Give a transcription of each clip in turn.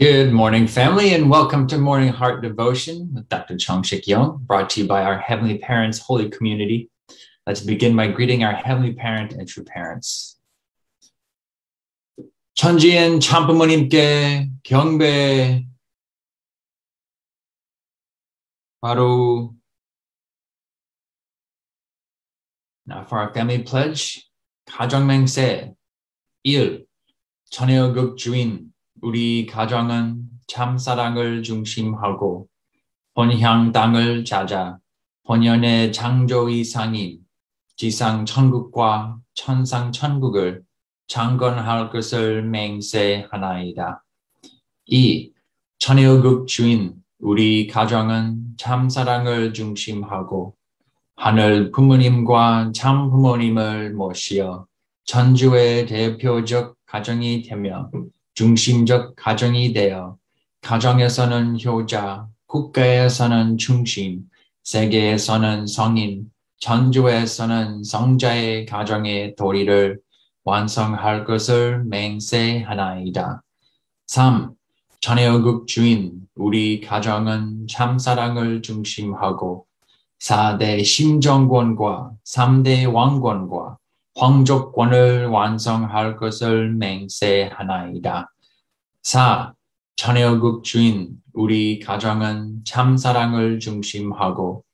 Good morning, family, and welcome to Morning Heart Devotion with Dr. Chung, Yong, brought to you by our Heavenly Parents Holy Community. Let's begin by greeting our Heavenly Parent and true parents. 천지인 참부모님께 경배. 바로. Now for our family pledge, 가정맹세 1. 천혜의국 주인 우리 가정은 참사랑을 중심하고 본향 땅을 찾아 본연의 창조 이상인 지상 천국과 천상 천국을 창건할 것을 맹세하나이다. 2. 천혜의국 주인 우리 가정은 참사랑을 중심하고 하늘 부모님과 참 부모님을 모시어 천주의 대표적 가정이 되며 중심적 가정이 되어 가정에서는 효자, 국가에서는 중심, 세계에서는 성인, 천주에서는 성자의 가정의 도리를 완성할 것을 맹세하나이다. 3. 천혜의국 주인 우리 가정은 참사랑을 중심하고 4대 심정권과 3대 왕권과皇族권을 완성할 것을 맹세하나이다. 4. 천혜의국 주인 우리 가정은 참사랑을 중심하고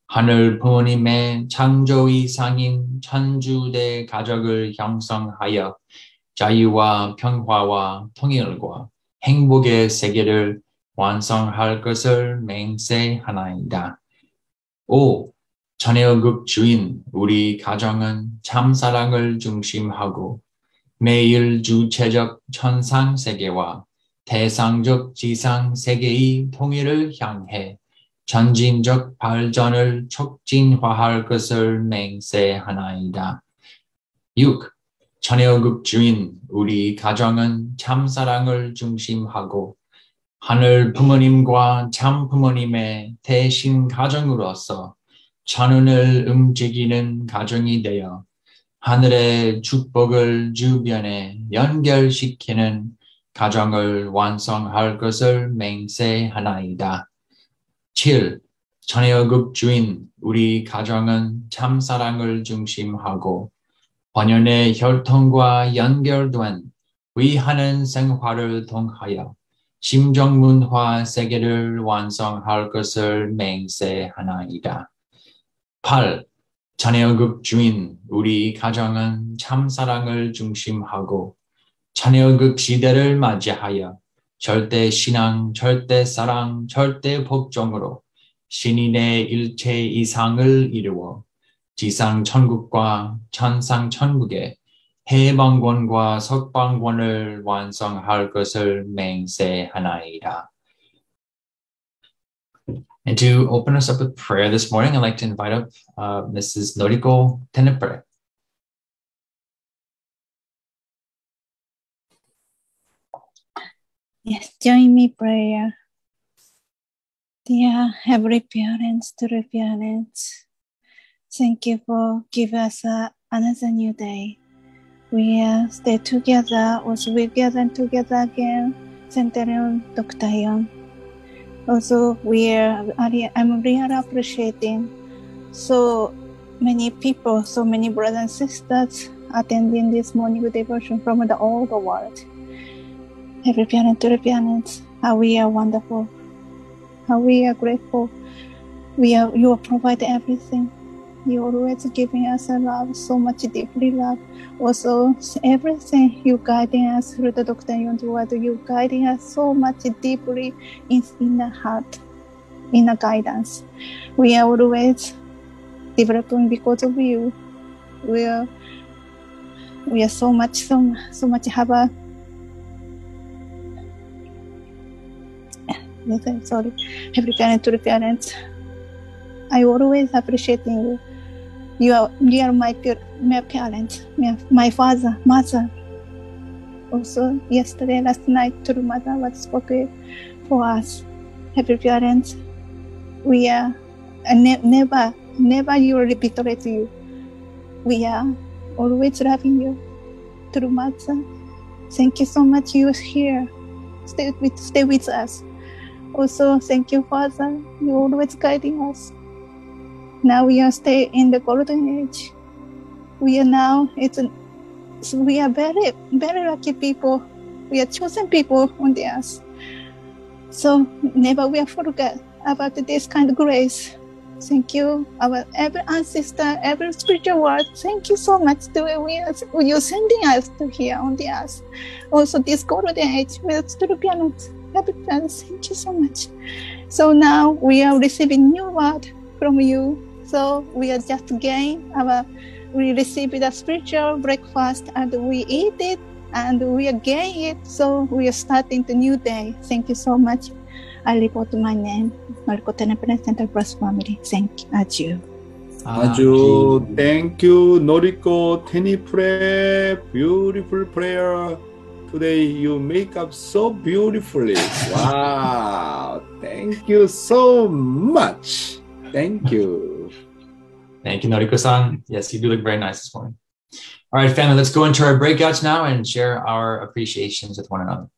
하늘 부모님의 창조 이상인 천주대 가족을 형성하여 자유와 평화와 통일과 행복의 세계를 완성할 것을 맹세하나이다. 5. 천혜의국 주인 우리 가정은 참사랑을 중심하고 매일 주체적 천상세계와 대상적 지상세계의 통일을 향해 전진적 발전을 촉진화할 것을 맹세하나이다. 6. 천혜의국 주인 우리 가정은 참사랑을 중심하고 하늘 부모님과 참 부모님의 대신 가정으로서 천운을 움직이는 가정이 되어 하늘의 축복을 주변에 연결시키는 가정을 완성할 것을 맹세하나이다. 7. 천혜의국 주인 우리 가정은 참사랑을 중심하고 번연의 혈통과 연결된 위하는 생활을 통하여 심정문화 세계를 완성할 것을 맹세하나이다. 8. 천혜의국 주인 우리 가정은 참사랑을 중심하고 천혜의국 시대를 맞이하여 절대 신앙, 절대 사랑, 절대 복종으로 신인의 일체 이상을 이루어 지상 천국과 천상 천국의 해방권과 석방권을 완성할 것을 맹세하나이다. And to open us up with prayer this morning, I'd like to invite up Mrs. Noriko Tenepre. Yes, join me prayer. Dear Heavenly Parents, true parents, thank you for giving us another new day. We stay together, also we gather together again, centering on Dr. Yong. Also, I'm really appreciating so many people, so many brothers and sisters attending this morning devotion from all the world. Every parent to the parents, how we are wonderful, how we are grateful. You provide everything. You always giving us a love, so much deeply love. Also, everything you guiding us through the Dr. Yong's word, you guiding us so much deeply in the heart, in the guidance. We are always developing because of you. We are so much have a sorry, every parent to the parents. I always appreciating you. You are my parents, my father, mother. Also, last night, true mother was spoken for us. Every parents, we are never you will betray you. We are always loving you, true mother. Thank you so much. You are here. stay with us. Also, thank you, Father. You always guiding us. Now we are stay in the golden age. We are now. We are very, very lucky people. We are chosen people on the earth. So never will forget about this kind of grace. Thank you, our every ancestor, every spiritual world. Thank you so much to you sending us to here on the earth. Also, this golden age with Europeans, happy friends. Thank you so much. So now we are receiving new word from you. So we are just we receive the spiritual breakfast and we eat it and we again it. So we are starting the new day. Thank you so much. I report my name, Noriko Tenepene Center Plus Family. Thank you. Adieu. Adieu. Thank you, Noriko Tenipre. Beautiful prayer. Today you make up so beautifully. Wow. Thank you so much. Thank you. Thank you, Noriko-san. Yes, you do look very nice this morning. All right, family, let's go into our breakouts now and share our appreciations with one another.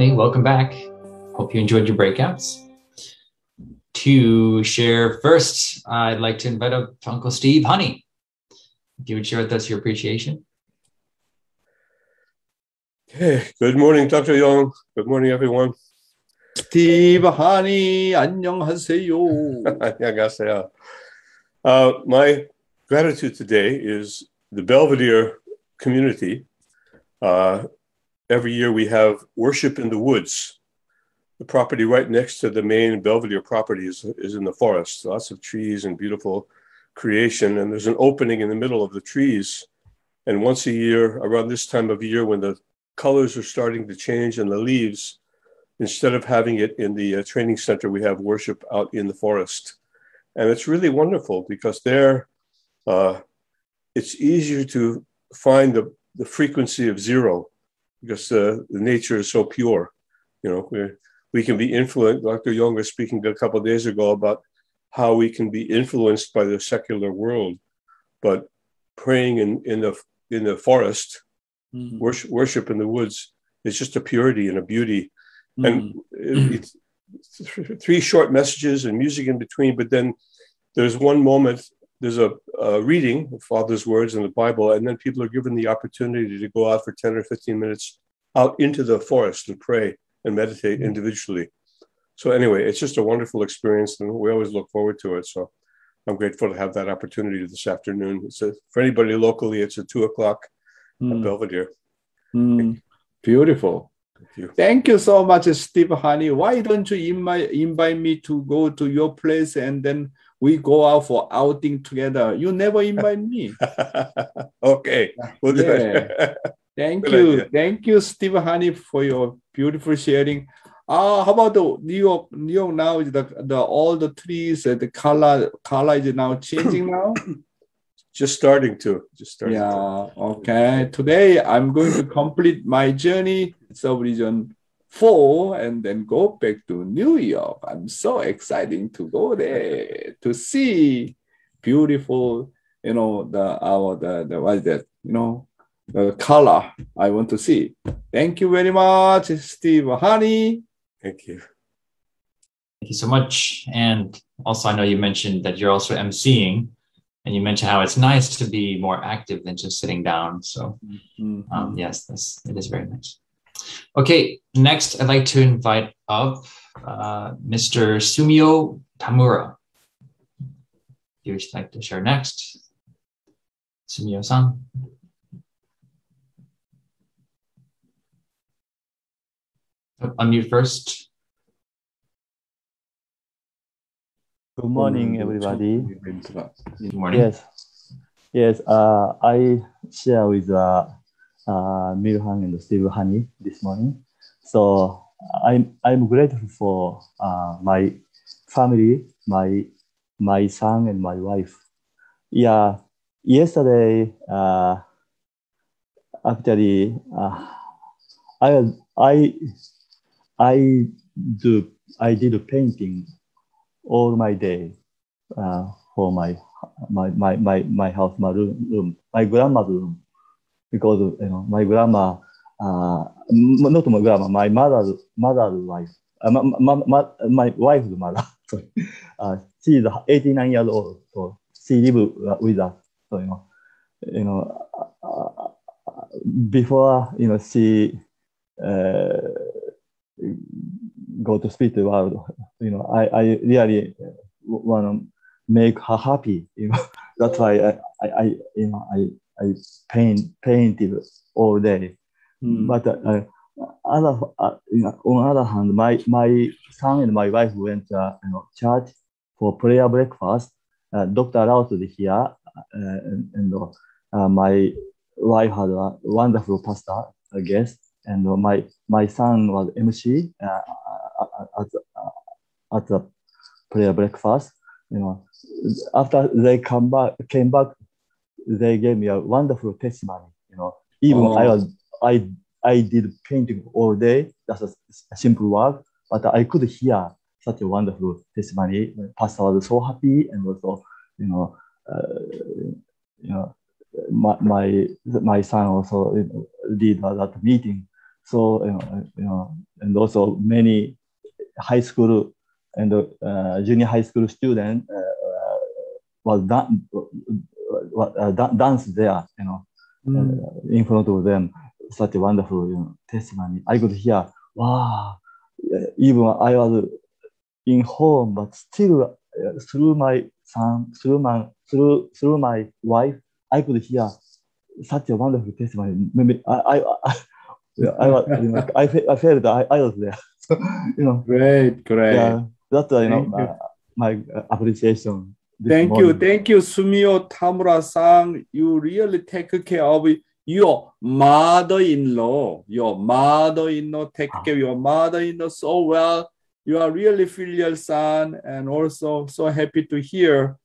family, welcome back. Hope you enjoyed your breakouts. To share first, I'd like to invite up Uncle Steve Honey. If you would share with us your appreciation. Hey, good morning, Dr. Yong. Good morning, everyone. Steve Honey, 안녕하세요. 안녕하세요. My gratitude today is the Belvedere community. Every year we have worship in the woods. The property right next to the main Belvedere property is in the forest. Lots of trees and beautiful creation. And there's an opening in the middle of the trees. And once a year, around this time of year, when the colors are starting to change in the leaves, instead of having it in the training center, we have worship out in the forest. And it's really wonderful because there, it's easier to find the frequency of zero because the nature is so pure. You know, we can be influenced. Dr. Yong was speaking a couple of days ago about how we can be influenced by the secular world, but praying in the forest, worship in the woods, is just a purity and a beauty. And it's 3 short messages and music in between, but then there's one moment, there's a reading of Father's words in the Bible, and then people are given the opportunity to go out for 10 or 15 minutes out into the forest and pray and meditate individually. So anyway, it's just a wonderful experience, and we always look forward to it. So I'm grateful to have that opportunity this afternoon. For anybody locally, it's at 2:00 at Belvedere. Beautiful. Thank you. Thank you so much, Steve Honey. Why don't you invite me to go to your place and then we go out for outing together? You never invite me. Okay, we'll do it. Thank Good you. idea. Thank you, Steve Honey, for your beautiful sharing. How about the New York? New York now is all the trees, the color is now changing now. Just starting to. Okay. Today I'm going to complete my journey, sub-region 4, and then go back to New York. I'm so excited to go there to see beautiful, what is that? The color I want to see. Thank you very much, Steve Honey. Thank you. Thank you so much. And also, I know you mentioned that you're also emceeing, and you mentioned how it's nice to be more active than just sitting down. So yes, it is very nice. Okay, next I'd like to invite up Mr. Sumio Tamura. If you would like to share next. Sumio-san. Unmute first. Good morning, everybody. Good morning. Yes. I share with Milhan and Steve Honey this morning. So I'm grateful for my family, my son and my wife. Yeah. Yesterday, actually, I did painting all my day for my house, my room, my grandma's room, because my grandma, not my grandma, my mother's wife, my wife's mother. Sorry, she is 89 years old, so she lives with us. So before she go to spiritual world, I really want to make her happy. That's why I painted all day. But on other hand, my son and my wife went to church for prayer breakfast. Dr. Raut is here, and my wife had a wonderful pastor, guest, and my son was MC at the prayer breakfast. After they came back, they gave me a wonderful testimony. Even I did painting all day. That's a simple work, but I could hear such a wonderful testimony. Pastor was so happy, and also my son also did that meeting So and also many high school and junior high school students was dance there, in front of them. Such a wonderful testimony. I could hear, wow, even I was in home, but still through my son, through my wife, I could hear such a wonderful testimony. Maybe I was, I felt that I was there. So, Great. Yeah, that's my appreciation. Thank you, Sumio Tamura-san. You really take care of your mother-in-law. Your mother-in-law take care of your mother-in-law so well. You are really filial son, and also so happy to hear,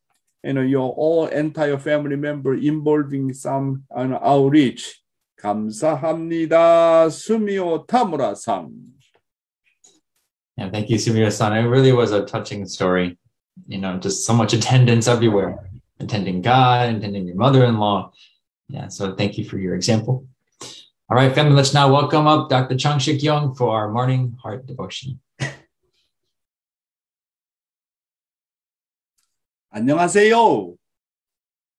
your all entire family member involving some outreach. 감사합니다, Sumio Tamura-san. Yeah, thank you, Sumio-san. It really was a touching story. Just so much attendance everywhere, attending God, attending your mother-in-law. Yeah, so thank you for your example. All right, family, let's now welcome up Dr. Chung Yong for our morning heart devotion. 안녕하세요.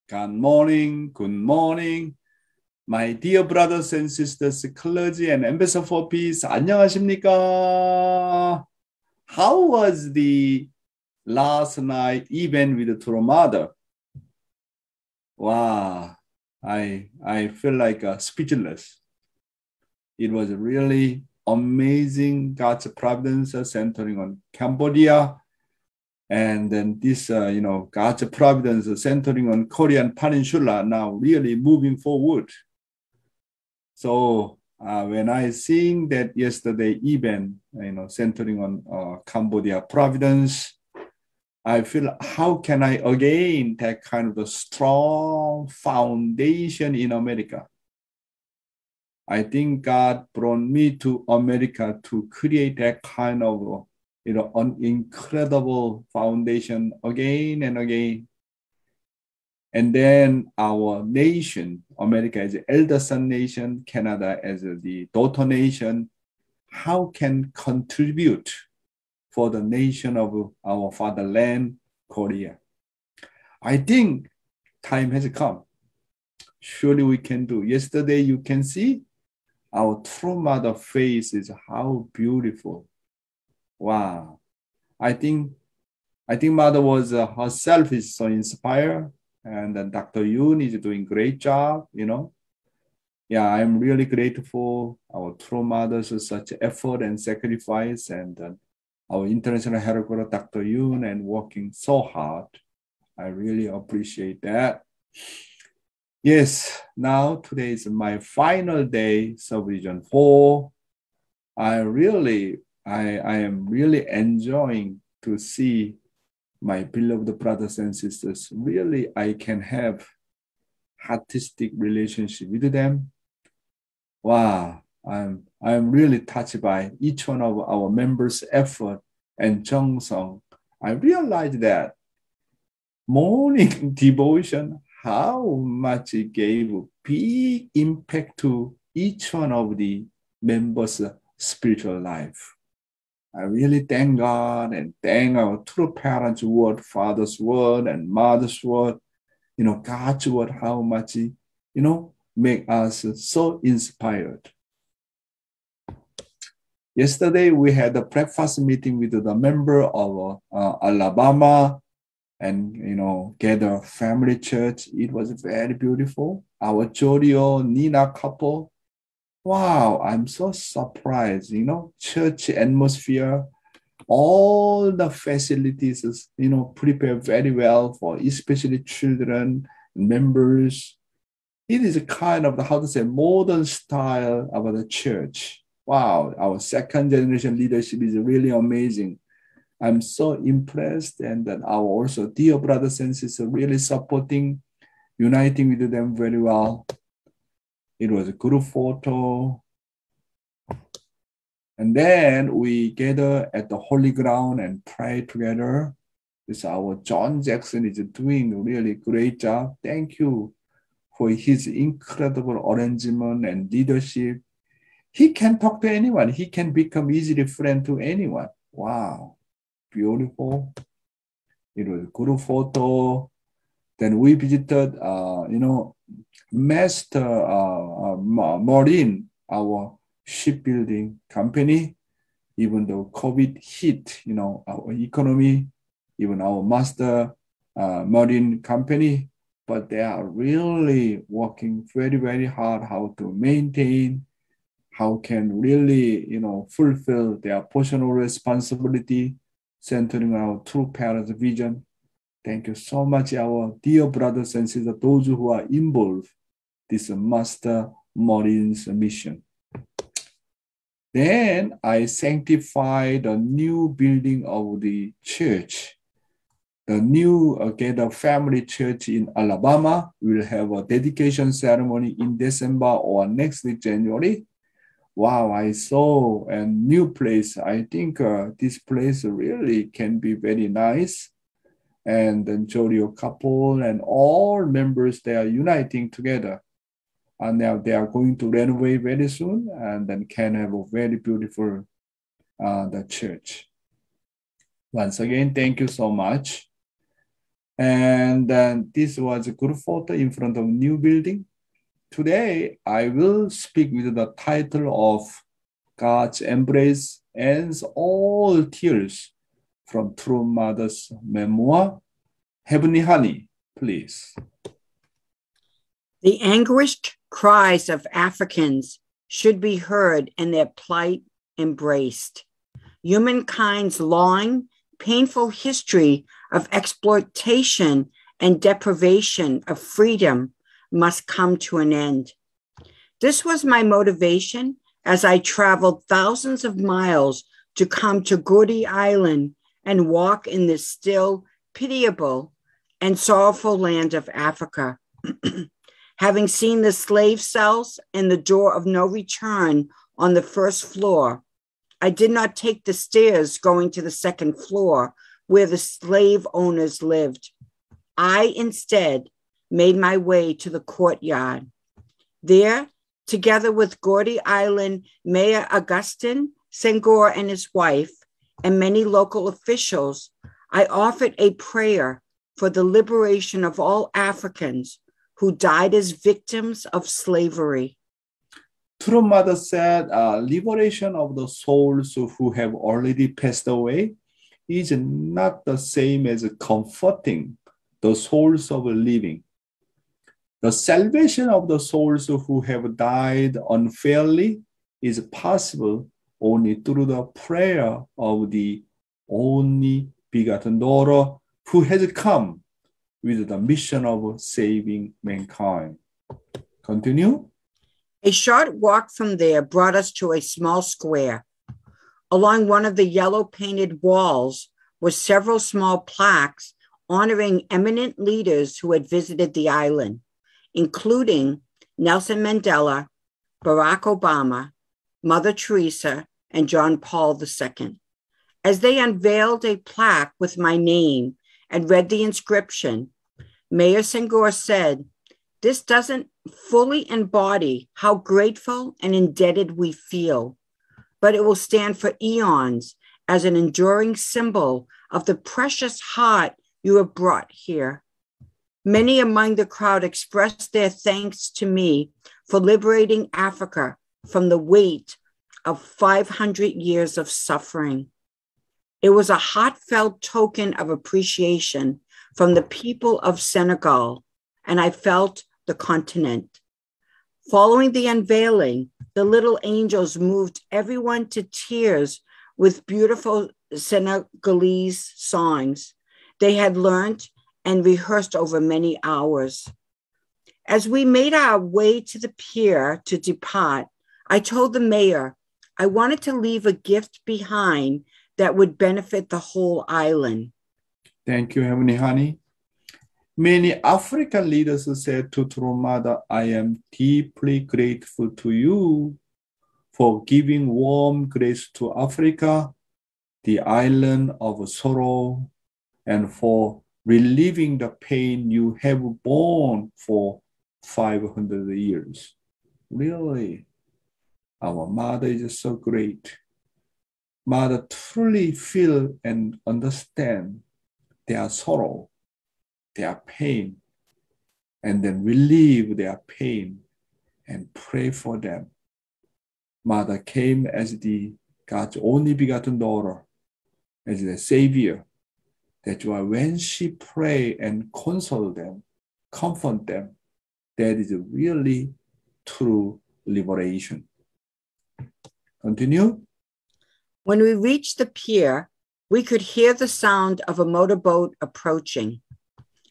Good morning. My dear brothers and sisters, clergy and ambassador for peace, 안녕하십니까? How was the last night event with the True Mother? Wow, I feel like speechless. It was really amazing God's providence centering on Cambodia. And then this, God's providence centering on Korean Peninsula now really moving forward. So when I seen that yesterday event, centering on Cambodia providence, I feel, how can I again that kind of a strong foundation in America? I think God brought me to America to create that kind of, an incredible foundation again and again. And then our nation, America as the elder son nation, Canada as the daughter nation, how can contribute for the nation of our fatherland, Korea? I think time has come. Surely we can do. Yesterday you can see our true mother face is how beautiful. Wow. I think mother was herself is so inspired, and then Dr. Yoon is doing great job, Yeah, I'm really grateful our true mothers such effort and sacrifice, and our international headquarters, Dr. Yoon, and working so hard. I really appreciate that. Yes, now today is my final day, Subregion 4. I am really enjoying to see my beloved brothers and sisters. Really, I can have artistic relationship with them. Wow, I'm really touched by each one of our members' effort and Chung song. I realized that morning devotion, how much it gave a big impact to each one of the members' spiritual life. I really thank God and thank our true parents' word, father's word, and mother's word. God's word, how much, make us so inspired. Yesterday, we had a breakfast meeting with the member of Alabama and, gather family church. It was very beautiful. Our Jorio, Nina couple. Wow, I'm so surprised, church atmosphere, all the facilities, prepared very well for especially children, members. It is a kind of modern style of the church. Wow, our second generation leadership is really amazing. I'm so impressed, and that our also dear brothers and sisters really supporting, uniting with them very well. It was a group photo. And then we gather at the holy ground and pray together. This our John Jackson is doing a really great job. Thank you for his incredible arrangement and leadership. he can talk to anyone. He can become easily friend to anyone. Wow, beautiful. It was a good photo. Then we visited, Master Marine, our shipbuilding company. Even though COVID hit, our economy, even our Master Marine company, but they are really working very, very hard how to maintain, how can really, fulfill their personal responsibility, centering our true parents' vision. Thank you so much, our dear brothers and sisters, those who are involved this Master Marines mission. Then I sanctified the new building of the church. The new Gather Family Church in Alabama will have a dedication ceremony in December or next week, January. Wow, I saw a new place. I think this place really can be very nice. And the Jorio couple and all members, they are uniting together. And now they are going to renovate very soon and then can have a very beautiful the church. Once again, thank you so much. And then this was a good photo in front of new building. Today, I will speak with the title of God's Embrace Ends All Tears from True Mother's memoir. Heavenly Honey, please. The anguished cries of Africans should be heard and their plight embraced. Humankind's long, painful history of exploitation and deprivation of freedom must come to an end. This was my motivation as I traveled thousands of miles to come to Gordy Island and walk in this still pitiable and sorrowful land of Africa. Having seen the slave cells and the door of no return on the first floor, I did not take the stairs going to the second floor where the slave owners lived. I instead made my way to the courtyard. There, together with Gordy Island Mayor Augustin Senghor and his wife and many local officials, I offered a prayer for the liberation of all Africans who died as victims of slavery. True Mother said, liberation of the souls who have already passed away is not the same as comforting the souls of the living. The salvation of the souls who have died unfairly is possible only through the prayer of the only begotten daughter who has come with the mission of saving mankind. Continue. A short walk from there brought us to a small square. Along one of the yellow painted walls were several small plaques honoring eminent leaders who had visited the island, including Nelson Mandela, Barack Obama, Mother Teresa, and John Paul II. As they unveiled a plaque with my name and read the inscription, Mayor Senghor said, "This doesn't fully embody how grateful and indebted we feel, but it will stand for eons as an enduring symbol of the precious heart you have brought here." Many among the crowd expressed their thanks to me for liberating Africa from the weight of 500 years of suffering. It was a heartfelt token of appreciation from the people of Senegal, and I felt the continent. Following the unveiling, the little angels moved everyone to tears with beautiful Senegalese songs they had learned and rehearsed over many hours. As we made our way to the pier to depart, I told the mayor I wanted to leave a gift behind that would benefit the whole island. Thank you, Heavenly Honey. Many African leaders said to True Mother, "I am deeply grateful to you for giving warm grace to Africa, the island of sorrow, and for relieving the pain you have borne for 500 years." Really? Our mother is so great. Mother truly feel and understand their sorrow, their pain, and then relieve their pain and pray for them. Mother came as the God's only begotten daughter, as the Savior. That's why when she pray and console them, comfort them, that is really true liberation. Continue. When we reached the pier, we could hear the sound of a motorboat approaching.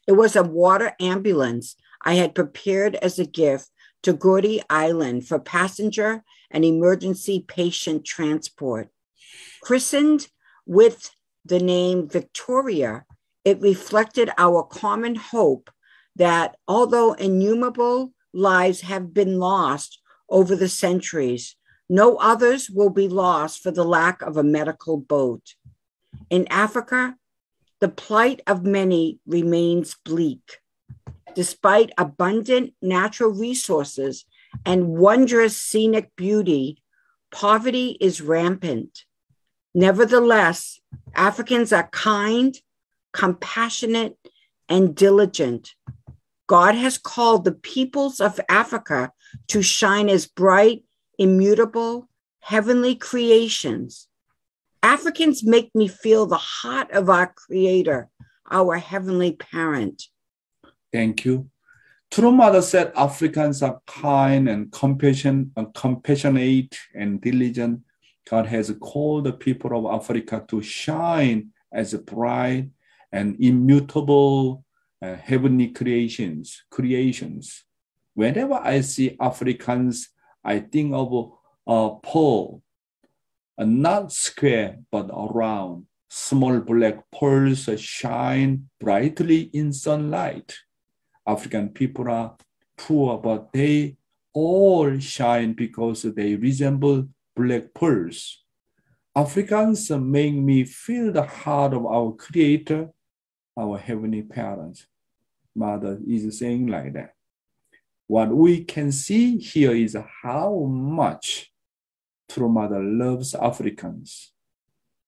It was a water ambulance I had prepared as a gift to Gordy Island for passenger and emergency patient transport. Christened with the name Victoria, it reflected our common hope that although innumerable lives have been lost over the centuries, no others will be lost for the lack of a medical boat. In Africa, the plight of many remains bleak. Despite abundant natural resources and wondrous scenic beauty, poverty is rampant. Nevertheless, Africans are kind, compassionate, and diligent. God has called the peoples of Africa to shine as bright, immutable, heavenly creations. Africans make me feel the heart of our Creator, our Heavenly Parent. Thank you. True Mother said Africans are kind and compassionate and diligent. God has called the people of Africa to shine as bright and immutable heavenly creations. Whenever I see Africans, I think of a pearl, not square, but round. Small black pearls shine brightly in sunlight. African people are poor, but they all shine because they resemble black pearls. Africans make me feel the heart of our Creator, our Heavenly Parents. Mother is saying like that. What we can see here is how much True Mother loves Africans.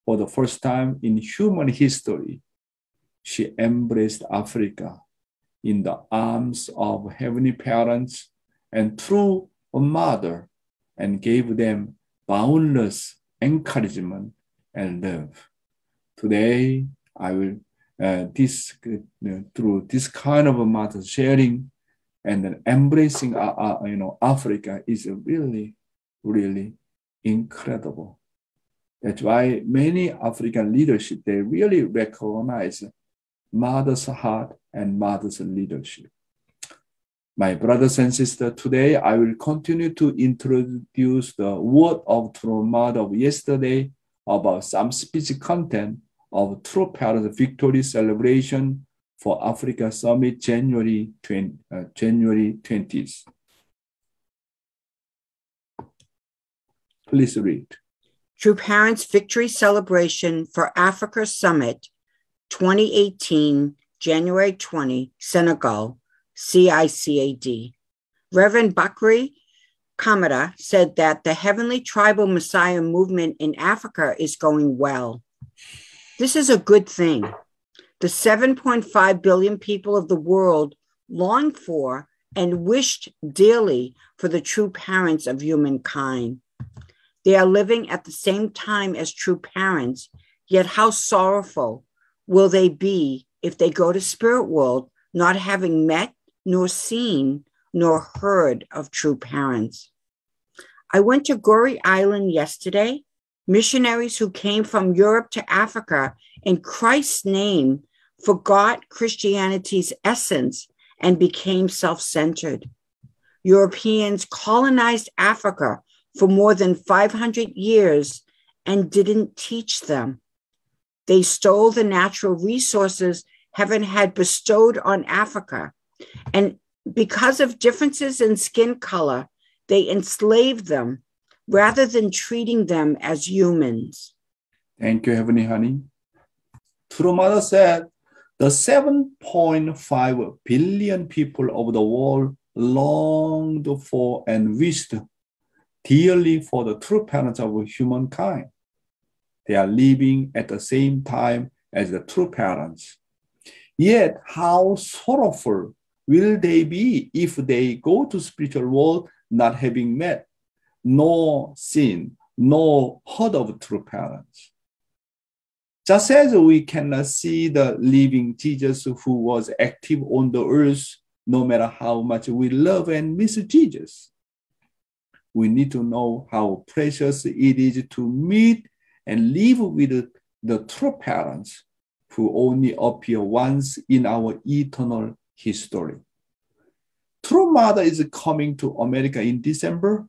For the first time in human history, she embraced Africa in the arms of Heavenly Parents and True Mother, and gave them boundless encouragement and love. Today, I will through this kind of a mother sharing and then embracing Africa is really, really incredible. That's why many African leadership, they really recognize mother's heart and mother's leadership. My brothers and sisters, today I will continue to introduce the word of True Mother of yesterday about some specific content of True Parents Victory Celebration for Africa Summit January 20th. Please read. True Parents Victory Celebration for Africa Summit 2018, January 20, Senegal, CICAD. Reverend Bakri Kamara said that the Heavenly Tribal Messiah movement in Africa is going well. This is a good thing. The 7.5 billion people of the world long for and wished dearly for the true parents of humankind. They are living at the same time as true parents, yet how sorrowful will they be if they go to spirit world not having met, nor seen, nor heard of true parents. I went to Goree Island yesterday. Missionaries who came from Europe to Africa in Christ's name forgot Christianity's essence and became self-centered. Europeans colonized Africa for more than 500 years and didn't teach them. They stole the natural resources heaven had bestowed on Africa, and because of differences in skin color, they enslaved them rather than treating them as humans. Thank you, Heavenly Honey. True Mother said, the 7.5 billion people of the world longed for and wished dearly for the true parents of humankind. They are living at the same time as the true parents. Yet, how sorrowful will they be if they go to spiritual world not having met, nor seen, nor heard of true parents? Just as we cannot see the living Jesus who was active on the earth, no matter how much we love and miss Jesus, we need to know how precious it is to meet and live with the true parents who only appear once in our eternal history. True Mother is coming to America in December.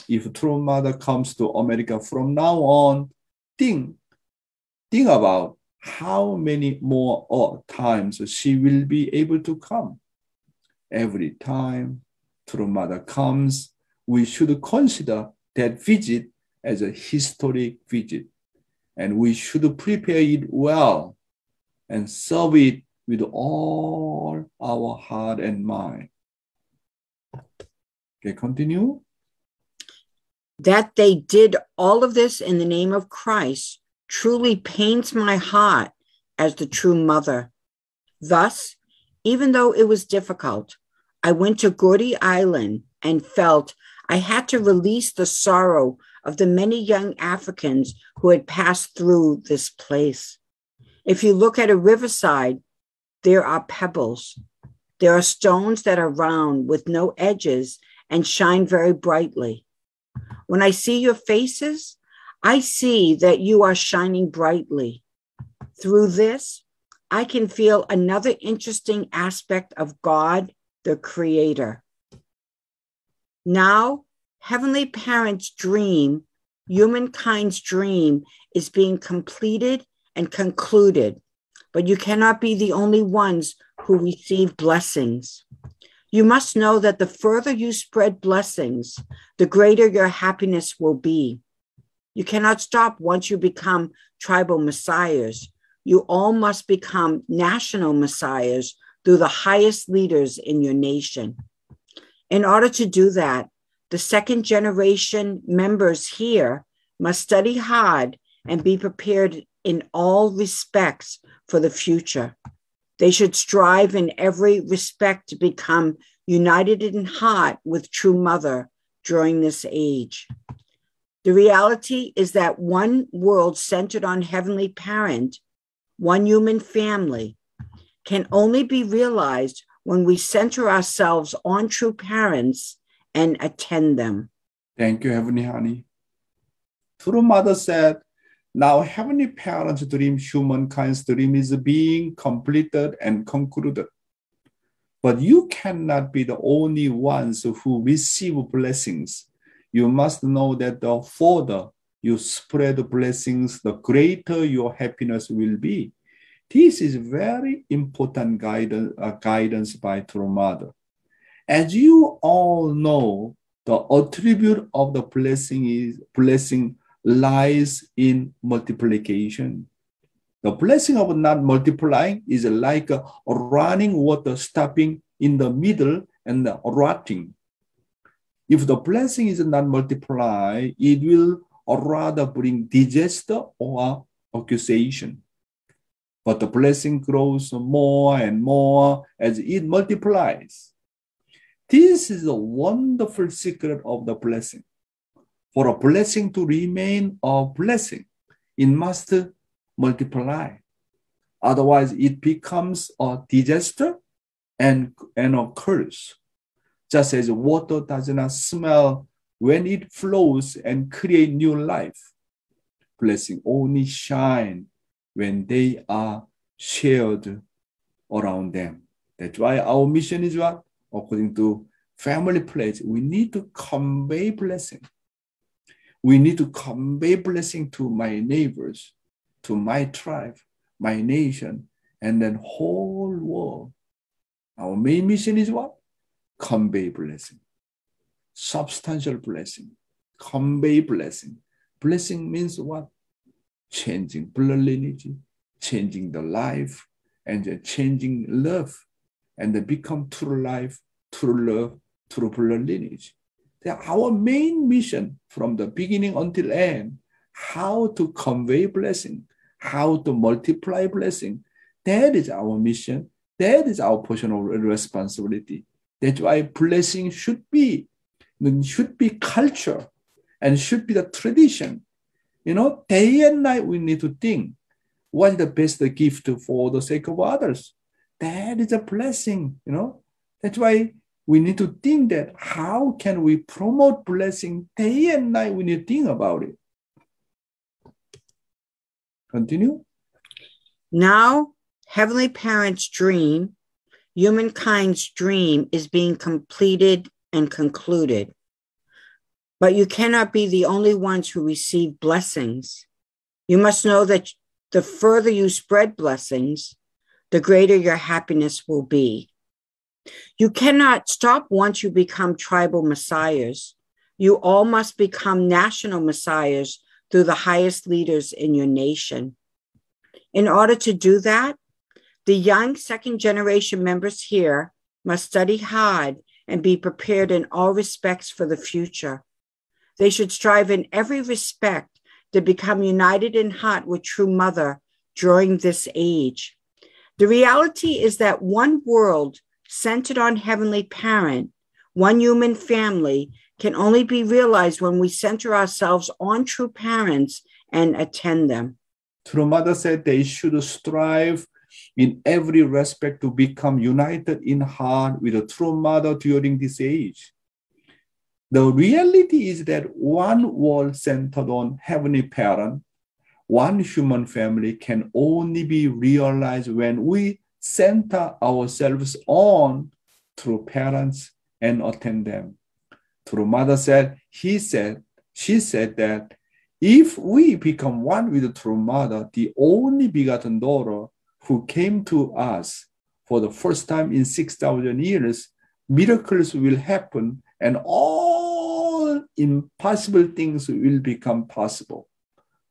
If True Mother comes to America from now on, think about how many more times she will be able to come. Every time True Mother comes, we should consider that visit as a historic visit, and we should prepare it well and serve it with all our heart and mind. Okay, continue. That they did all of this in the name of Christ truly pains my heart as the true mother. Thus, even though it was difficult, I went to Gordy Island and felt I had to release the sorrow of the many young Africans who had passed through this place. If you look at a riverside, there are pebbles. There are stones that are round with no edges and shine very brightly. When I see your faces, I see that you are shining brightly. Through this, I can feel another interesting aspect of God, the Creator. Now, Heavenly Parents' dream, humankind's dream, is being completed and concluded, but you cannot be the only ones who receive blessings. You must know that the further you spread blessings, the greater your happiness will be. You cannot stop once you become tribal messiahs. You all must become national messiahs through the highest leaders in your nation. In order to do that, the second generation members here must study hard and be prepared in all respects for the future. They should strive in every respect to become united in heart with True Mother during this age. The reality is that one world centered on Heavenly Parent, one human family, can only be realized when we center ourselves on true parents and attend them. Thank you, Heavenly Honey. True Mother said, now Heavenly Parents' dream, humankind's dream, is being completed and concluded. But you cannot be the only ones who receive blessings. You must know that the further you spread blessings, the greater your happiness will be. This is very important guidance by True Mother. As you all know, the attribute of the blessing lies in multiplication. The blessing of not multiplying is like running water stopping in the middle and rotting. If the blessing is not multiplied, it will rather bring disaster or accusation. But the blessing grows more and more as it multiplies. This is a wonderful secret of the blessing. For a blessing to remain a blessing, it must multiply. Otherwise, it becomes a disaster and a curse. Just as water does not smell when it flows and create new life, blessing only shine when they are shared around them. That's why our mission is what? According to Family Pledge, we need to convey blessing. We need to convey blessing to my neighbors, to my tribe, my nation, and then whole world. Our main mission is what? Convey blessing. Substantial blessing. Convey blessing. Blessing means what? Changing blood lineage, changing the life, and changing love, and then become true life, true love, true blood lineage. that our main mission from the beginning until end, how to convey blessing, how to multiply blessing. That is our mission. That is our personal responsibility. That's why blessing should be culture and should be the tradition. Day and night we need to think, what is the best gift for the sake of others? That is a blessing, That's why we need to think that how can we promote blessing day and night? We need to think about it. Continue. Now, Heavenly Parents' dream, humankind's dream, is being completed and concluded. But you cannot be the only ones who receive blessings. You must know that the further you spread blessings, the greater your happiness will be. You cannot stop once you become tribal messiahs. You all must become national messiahs through the highest leaders in your nation. In order to do that, the young second-generation members here must study hard and be prepared in all respects for the future. They should strive in every respect to become united in heart with True Mother during this age. The reality is that one world centered on Heavenly Parent, one human family, can only be realized when we center ourselves on true parents and attend them. True Mother said they should strive in every respect to become united in heart with a True Mother during this age. The reality is that one world centered on Heavenly Parent, one human family, can only be realized when we center ourselves on true parents and attend them. True Mother said, she said that if we become one with the True Mother, the only begotten daughter who came to us for the first time in 6,000 years, miracles will happen and all impossible things will become possible.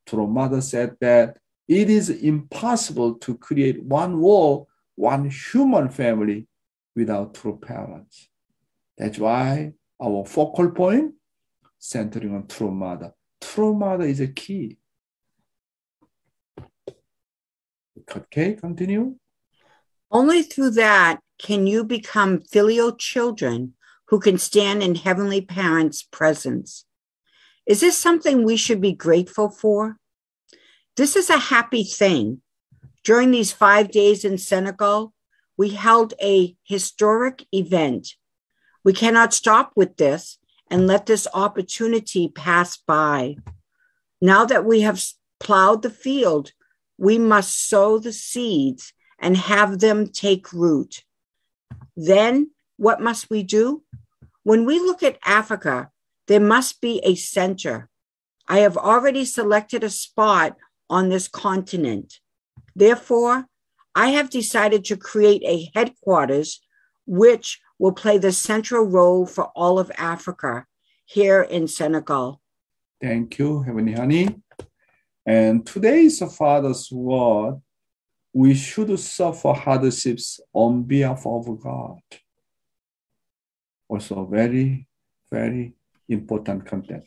True Mother said that it is impossible to create one world, one human family without true parents. That's why our focal point centering on True Mother. True Mother is a key. Okay, continue. Only through that can you become filial children who can stand in Heavenly Parents' presence. Is this something we should be grateful for? This is a happy thing. During these 5 days in Senegal, we held a historic event. We cannot stop with this and let this opportunity pass by. Now that we have plowed the field, we must sow the seeds and have them take root. Then what must we do? When we look at Africa, there must be a center. I have already selected a spot on this continent. Therefore, I have decided to create a headquarters which will play the central role for all of Africa here in Senegal. Thank you, Heavenly Honey. And today's Father's word, we should suffer hardships on behalf of God. Also very, very important content.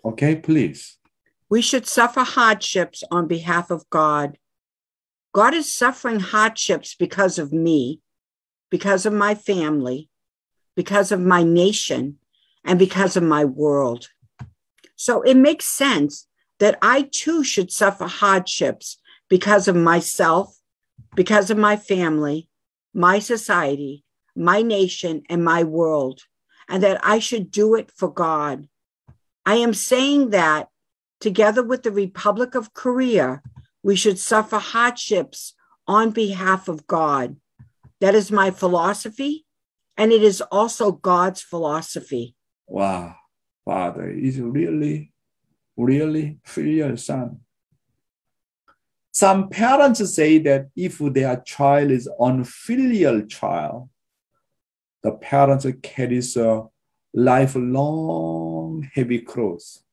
Okay, please. We should suffer hardships on behalf of God. God is suffering hardships because of me, because of my family, because of my nation, and because of my world. So it makes sense that I too should suffer hardships because of myself, because of my family, my society, my nation, and my world, and that I should do it for God. I am saying that together with the Republic of Korea, we should suffer hardships on behalf of God. That is my philosophy, and it is also God's philosophy. Wow, Father is really, really filial son. Some parents say that if their child is unfilial child, the parents carries a lifelong heavy cross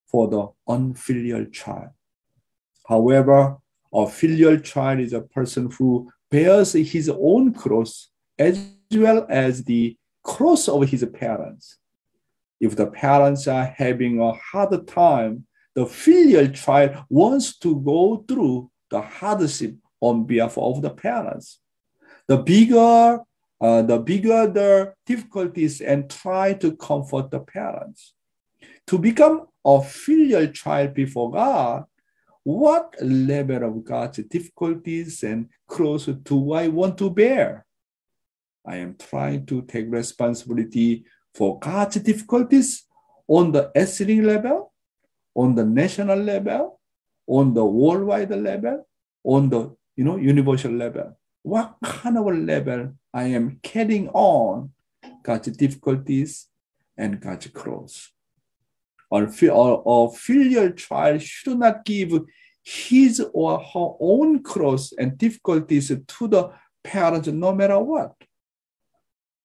for the unfilial child. However, a filial child is a person who bears his own cross as well as the cross of his parents. If the parents are having a hard time, the filial child wants to go through the hardship on behalf of the parents. The bigger the difficulties, and try to comfort the parents. To become a filial child before God, what level of God's difficulties and cross do I want to bear? I am trying to take responsibility for God's difficulties on the ethnic level, on the national level, on the worldwide level, on the universal level. What kind of a level I am carrying on God's difficulties and God's cross? A filial child should not give his or her own cross and difficulties to the parents no matter what.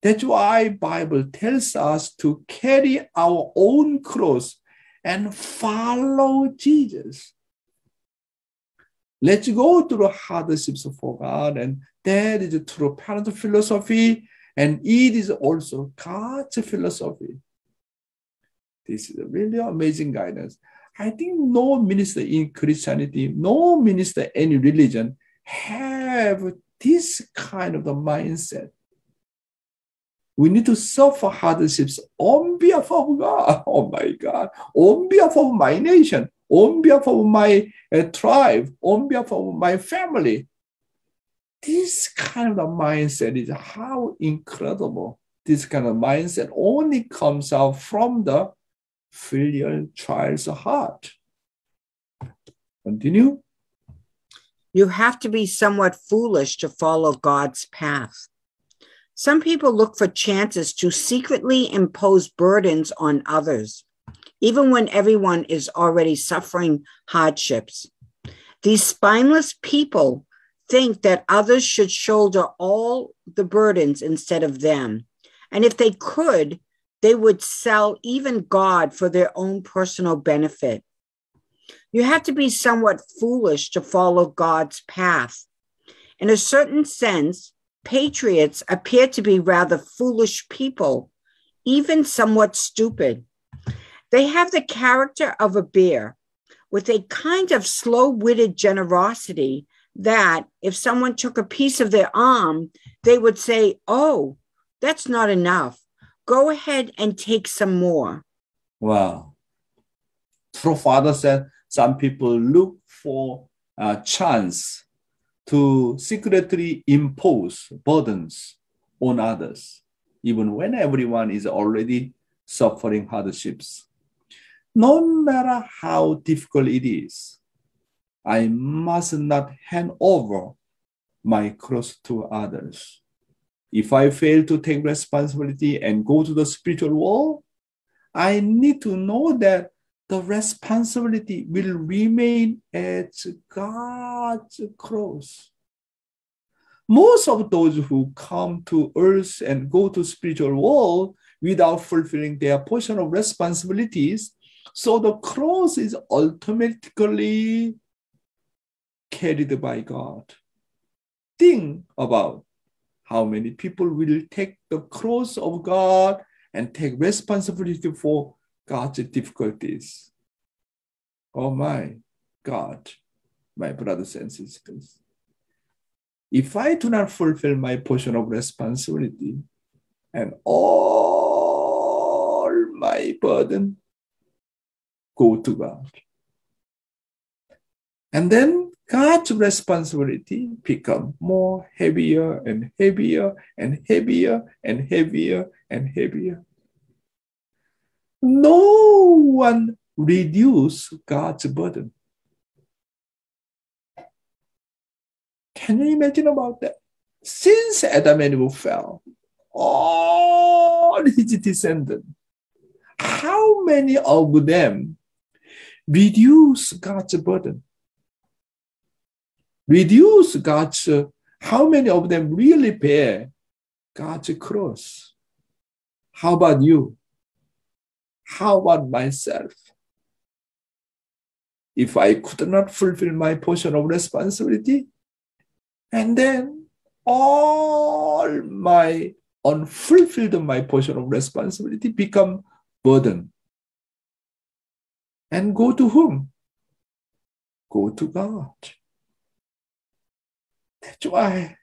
That's why Bible tells us to carry our own cross and follow Jesus. Let's go through hardships for God, and that is true parent philosophy, and it is also God's philosophy. This is a really amazing guidance. I think no minister in Christianity, no minister in any religion have this kind of the mindset. We need to suffer hardships on behalf of God. Oh my God. On behalf of my nation, on behalf of my tribe, on behalf of my family. This kind of a mindset is how incredible. This kind of mindset only comes out from the filial child's heart. Continue. You have to be somewhat foolish to follow God's path. Some people look for chances to secretly impose burdens on others, even when everyone is already suffering hardships. These spineless people think that others should shoulder all the burdens instead of them. And if they could, they would sell even God for their own personal benefit. You have to be somewhat foolish to follow God's path. In a certain sense, patriots appear to be rather foolish people, even somewhat stupid. They have the character of a bear, with a kind of slow-witted generosity that if someone took a piece of their arm, they would say, "Oh, that's not enough. Go ahead and take some more." Wow. True Father said some people look for a chance to secretly impose burdens on others, even when everyone is already suffering hardships. No matter how difficult it is, I must not hand over my cross to others. If I fail to take responsibility and go to the spiritual world, I need to know that the responsibility will remain at God's cross. Most of those who come to earth and go to spiritual world without fulfilling their portion of responsibilities, so the cross is automatically carried by God. Think about how many people will take the cross of God and take responsibility for God's difficulties. Oh my God, my brothers and sisters. If I do not fulfill my portion of responsibility and all my burden go to God, and then God's responsibility become more heavier and heavier and heavier and heavier and heavier. No one reduce God's burden. Can you imagine about that? Since Adam and Eve fell, all his descendants, how many of them reduce God's burden? Reduce God's, how many of them really bear God's cross? How about you? How about myself? If I could not fulfill my portion of responsibility, and then all my unfulfilled my portion of responsibility become burden. And go to whom? Go to God. That's why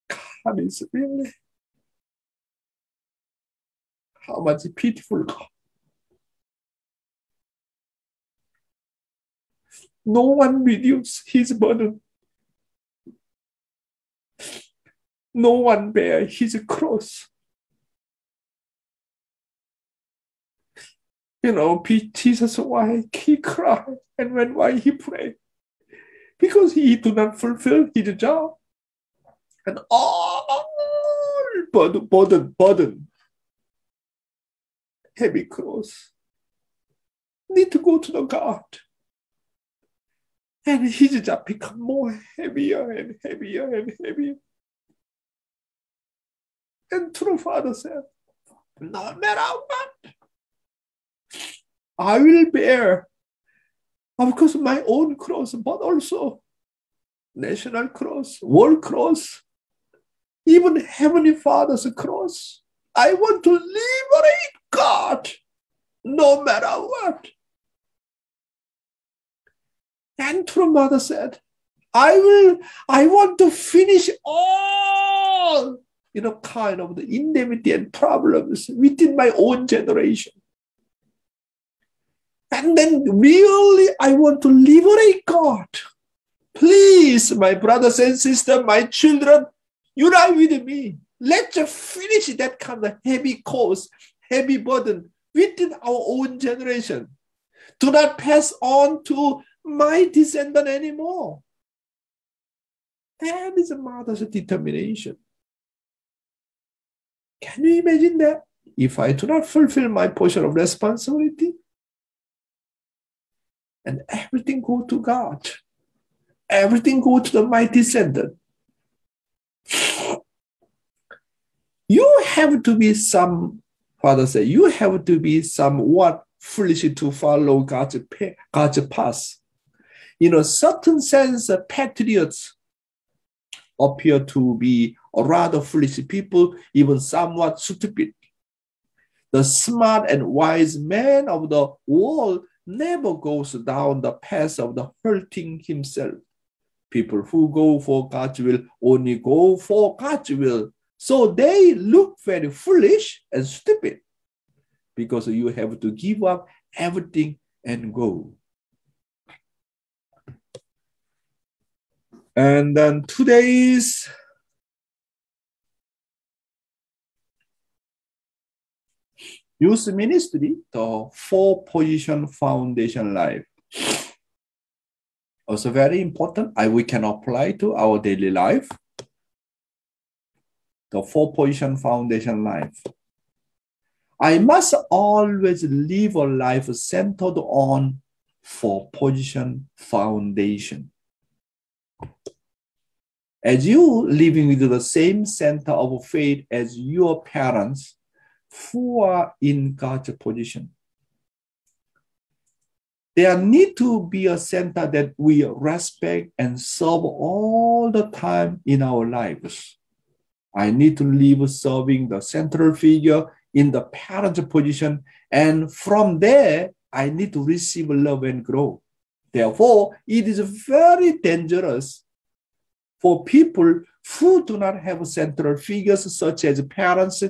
God is really how much pitiful God. No one reduces his burden. No one bear his cross. You know, Jesus, why he cried and why he prayed? Because he did not fulfill his job. And all burden, heavy cross, need to go to the God. And his job become more heavier and heavier and heavier. And true Father said, no matter what, I will bear, of course, my own cross, but also national cross, world cross, even Heavenly Father's cross. I want to liberate God, no matter what. And true Mother said, I want to finish all, kind of the indemnity and problems within my own generation. And then really, I want to liberate God. Please, my brothers and sisters, my children, unite with me. Let's just finish that kind of heavy cause, heavy burden within our own generation. Do not pass on to my descendant anymore. That is a mother's determination. Can you imagine that? If I do not fulfill my portion of responsibility, and everything go to God, everything go to the mighty descendant. You have to be Father said, you have to be somewhat foolish to follow God's path. Certain sense of patriots appear to be rather foolish people, even somewhat stupid. The smart and wise man of the world never goes down the path of the hurting himself. People who go for God's will only go for God's will. So they look very foolish and stupid because you have to give up everything and go. And then today's youth ministry, the 4-position foundation life. Also very important, we can apply to our daily life. The 4-position foundation life. I must always live a life centered on 4-position foundation. As you living with the same center of faith as your parents who are in God's position, there need to be a center that we respect and serve all the time in our lives. I need to live serving the central figure in the parent's position, and from there, I need to receive love and grow. Therefore, it is very dangerous for people who do not have central figures such as parents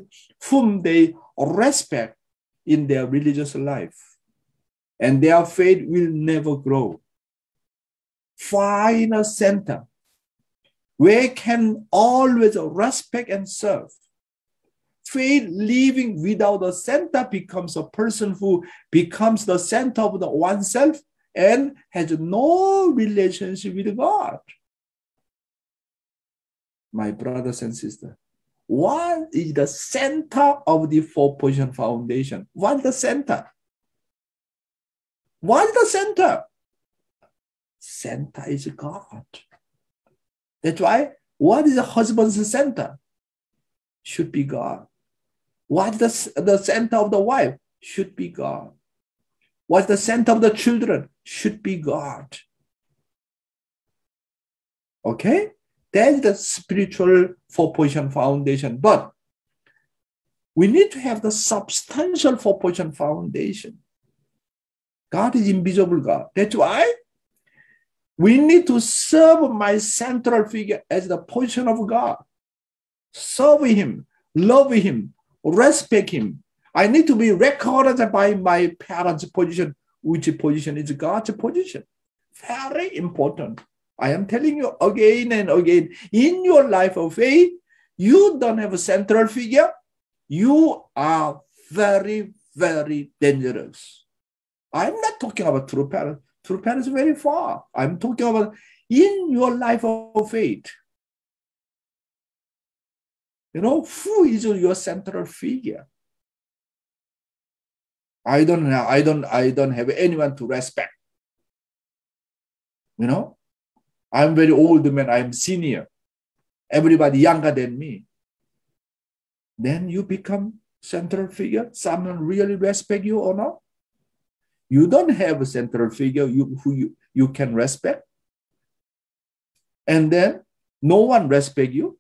whom they respect in their religious life, and their faith will never grow. Find a center where can always respect and serve. Faith living without a center becomes a person who becomes the center of oneself and has no relationship with God. My brothers and sisters, what is the center of the 4-position foundation? What is the center? What is the center? Center is God. That's why, what is the husband's center? Should be God. What is the center of the wife? Should be God. What's the center of the children? Should be God. Okay? That's the spiritual 4-position foundation. But We need to have the substantial four-position foundation. God is invisible God. That's why we need to serve my central figure as the position of God. Serve him, love him, respect him. I need to be recognized by my parents' position, which position is God's position. Very important. I am telling you again and again, in your life of faith, you don't have a central figure, you are very, very dangerous. I'm not talking about true parents. True parents are very far. I'm talking about in your life of faith. You know, who is your central figure? I don't have anyone to respect. You know, I'm very old man, I'm senior. Everybody younger than me. Then you become central figure. Someone really respect you or not? You don't have a central figure who you can respect. And then no one respect you.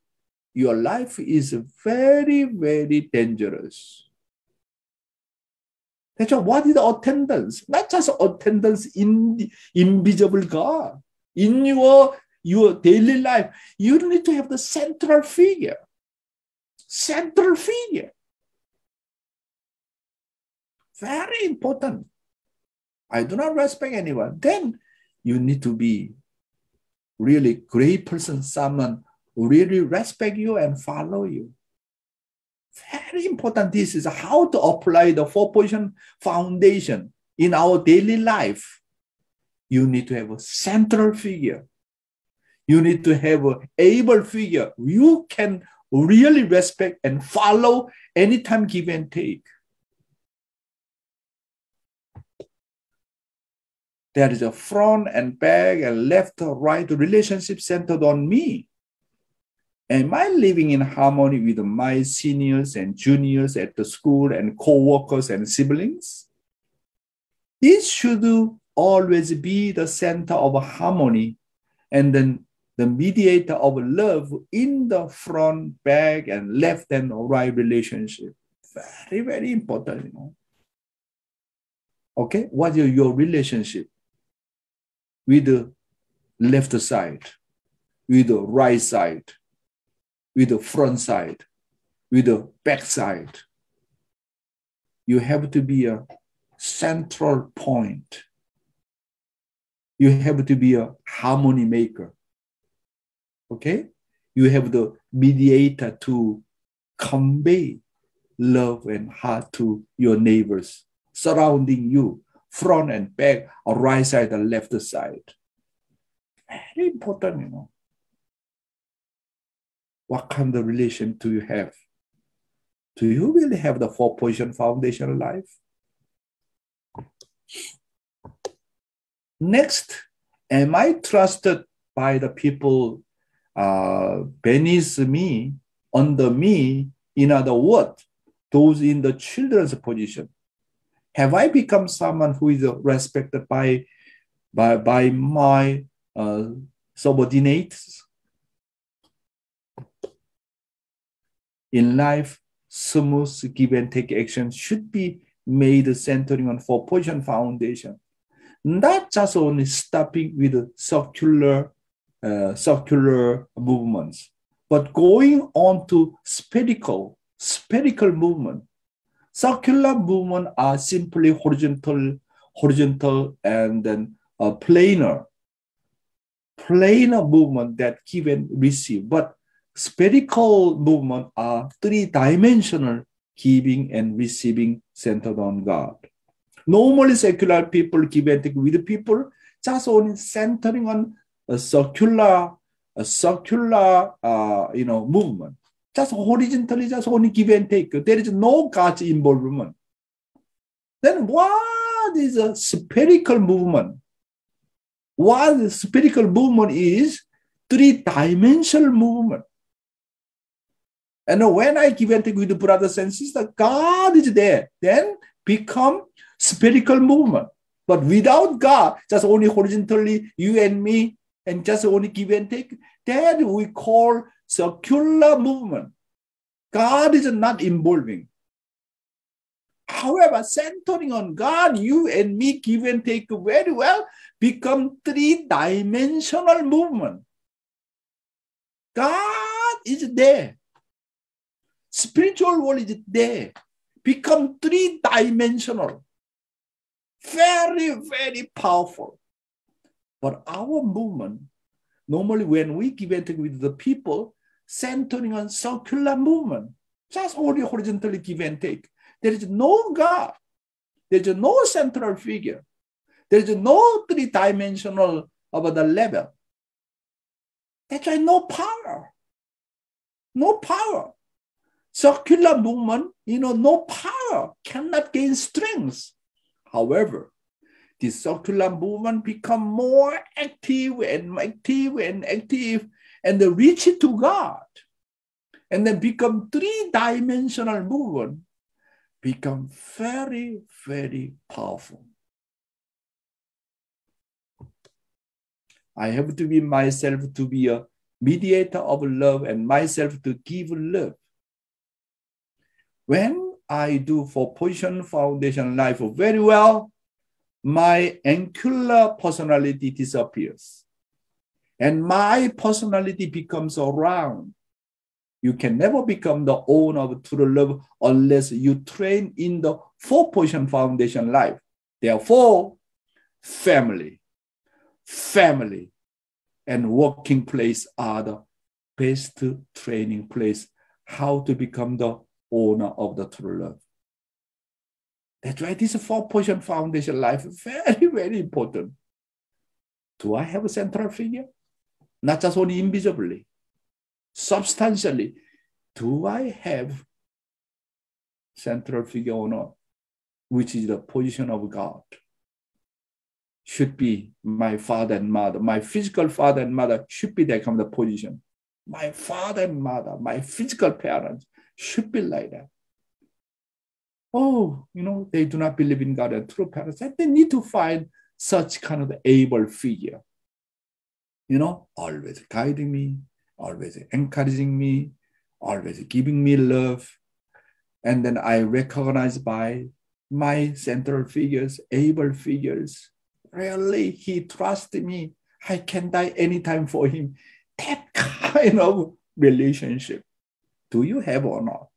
Your life is very, very dangerous. That's why what is the attendance? Not just attendance in the invisible God. In your daily life, you need to have the central figure. Central figure. Very important. I do not respect anyone. Then you need to be really great person, someone who really respect you and follow you. Very important. This is how to apply the four-position foundation in our daily life. You need to have a central figure. You need to have an able figure you can really respect and follow anytime give and take. There is a front and back and left or right relationship centered on me. Am I living in harmony with my seniors and juniors at the school and co-workers and siblings? This should always be the center of harmony and then the mediator of love in the front, back, and left and right relationship. Very, very important, you know. Okay, what is your relationship with the left side, with the right side, with the front side, with the back side? You have to be a central point. You have to be a harmony maker. Okay? You have the mediator to convey love and heart to your neighbors surrounding you, front and back, or right side and left side. Very important, you know. What kind of relation do you have? Do you really have the four-position foundation life? Next, am I trusted by the people beneath me, under me, in other words, those in the children's position? Have I become someone who is respected by my subordinates? In life, smooth give and take action should be made centering on four-position foundation. Not just only stopping with circular movements, but going on to spherical movement. Circular movement are simply horizontal and then planar movement that give and receive. But spherical movement are three-dimensional, giving and receiving centered on God. Normally, secular people give and take with people just only centering on a circular movement. Just horizontally, just only give and take. There is no God's involvement. Then what is a spherical movement? What the spherical movement is? Three-dimensional movement. And when I give and take with the brothers and sisters, God is there. Then become spherical movement. But without God, just only horizontally, you and me, and just only give and take, that we call circular movement. God is not involving. However, centering on God, you and me, give and take very well, become three-dimensional movement. God is there. Spiritual world is there. Become three-dimensional. Very, very powerful. But our movement, normally when we give and take with the people, centering on circular movement, just only horizontally give and take. There is no God. There is no central figure. There is no three-dimensional about the level. That's why no power. No power. Circular movement, no power, cannot gain strength. However, the circular movement become more active and active and active, and then reach to God. And then become three-dimensional movement, become very, very powerful. I have to be myself to be a mediator of love and myself to give love. When I do for position foundation life very well, my angular personality disappears. And my personality becomes round. You can never become the owner of true love unless you train in the four position foundation life. Therefore, family, and working place are the best training place how to become the owner of the true love. That's why this four position foundation life is very, very important. Do I have a central figure? Not just only invisibly, substantially. Do I have central figure or not? Which is the position of God. Should be my father and mother. My physical father and mother should be that kind of position. My father and mother, my physical parents should be like that. Oh, they do not believe in God and true parents. And they need to find such kind of able figure. Always guiding me, always encouraging me, always giving me love. And then I recognize by my central figures, able figures. Really, he trusts me. I can die anytime for him. That kind of relationship. Do you have or not?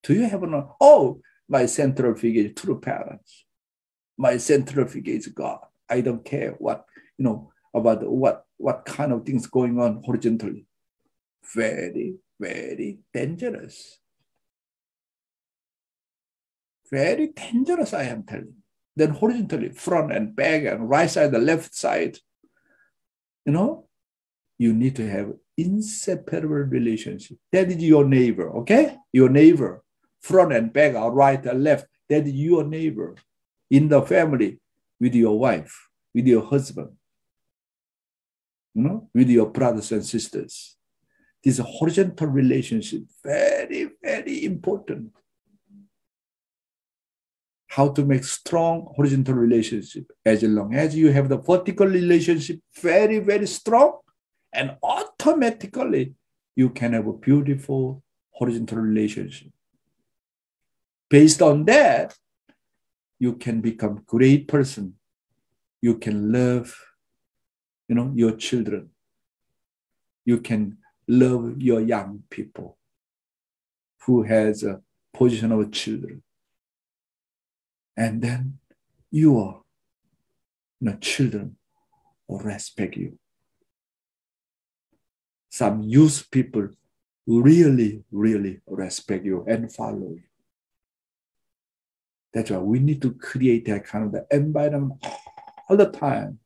Do you have or not? Oh, my central figure is true parents. My central figure is God. I don't care what, about what kind of things going on horizontally. Very, very dangerous. Very dangerous, I am telling you. Then horizontally, front and back and right side, the left side, you need to have inseparable relationship. That is your neighbor, okay? Your neighbor, front and back or right and left, that is your neighbor. In the family, with your wife, with your husband, with your brothers and sisters. This horizontal relationship, very, very important. How to make strong horizontal relationship. As long as you have the vertical relationship very, very strong, and automatically you can have a beautiful horizontal relationship. Based on that, you can become a great person. You can love, your children. You can love your young people who has a position of children. And then your children will respect you. Some youth people really, really respect you and follow you. That's why we need to create that kind of the environment all the time,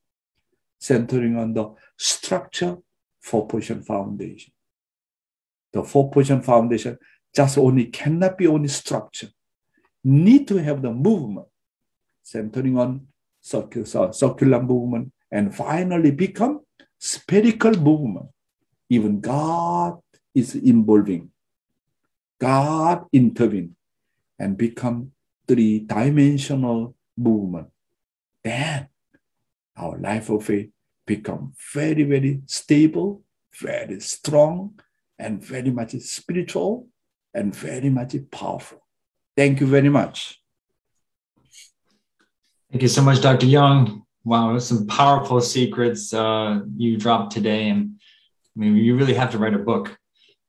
centering on the structure, four-position foundation. The four-position foundation cannot be only structure. Need to have the movement, centering on circular movement, and finally become spherical movement. Even God is involving. God intervene and become three-dimensional movement. Then our life of faith become very, very stable, very strong, and very much spiritual, and very much powerful. Thank you very much. Thank you so much, Dr. Yong. Wow, there's some powerful secrets you dropped today. And I mean, you really have to write a book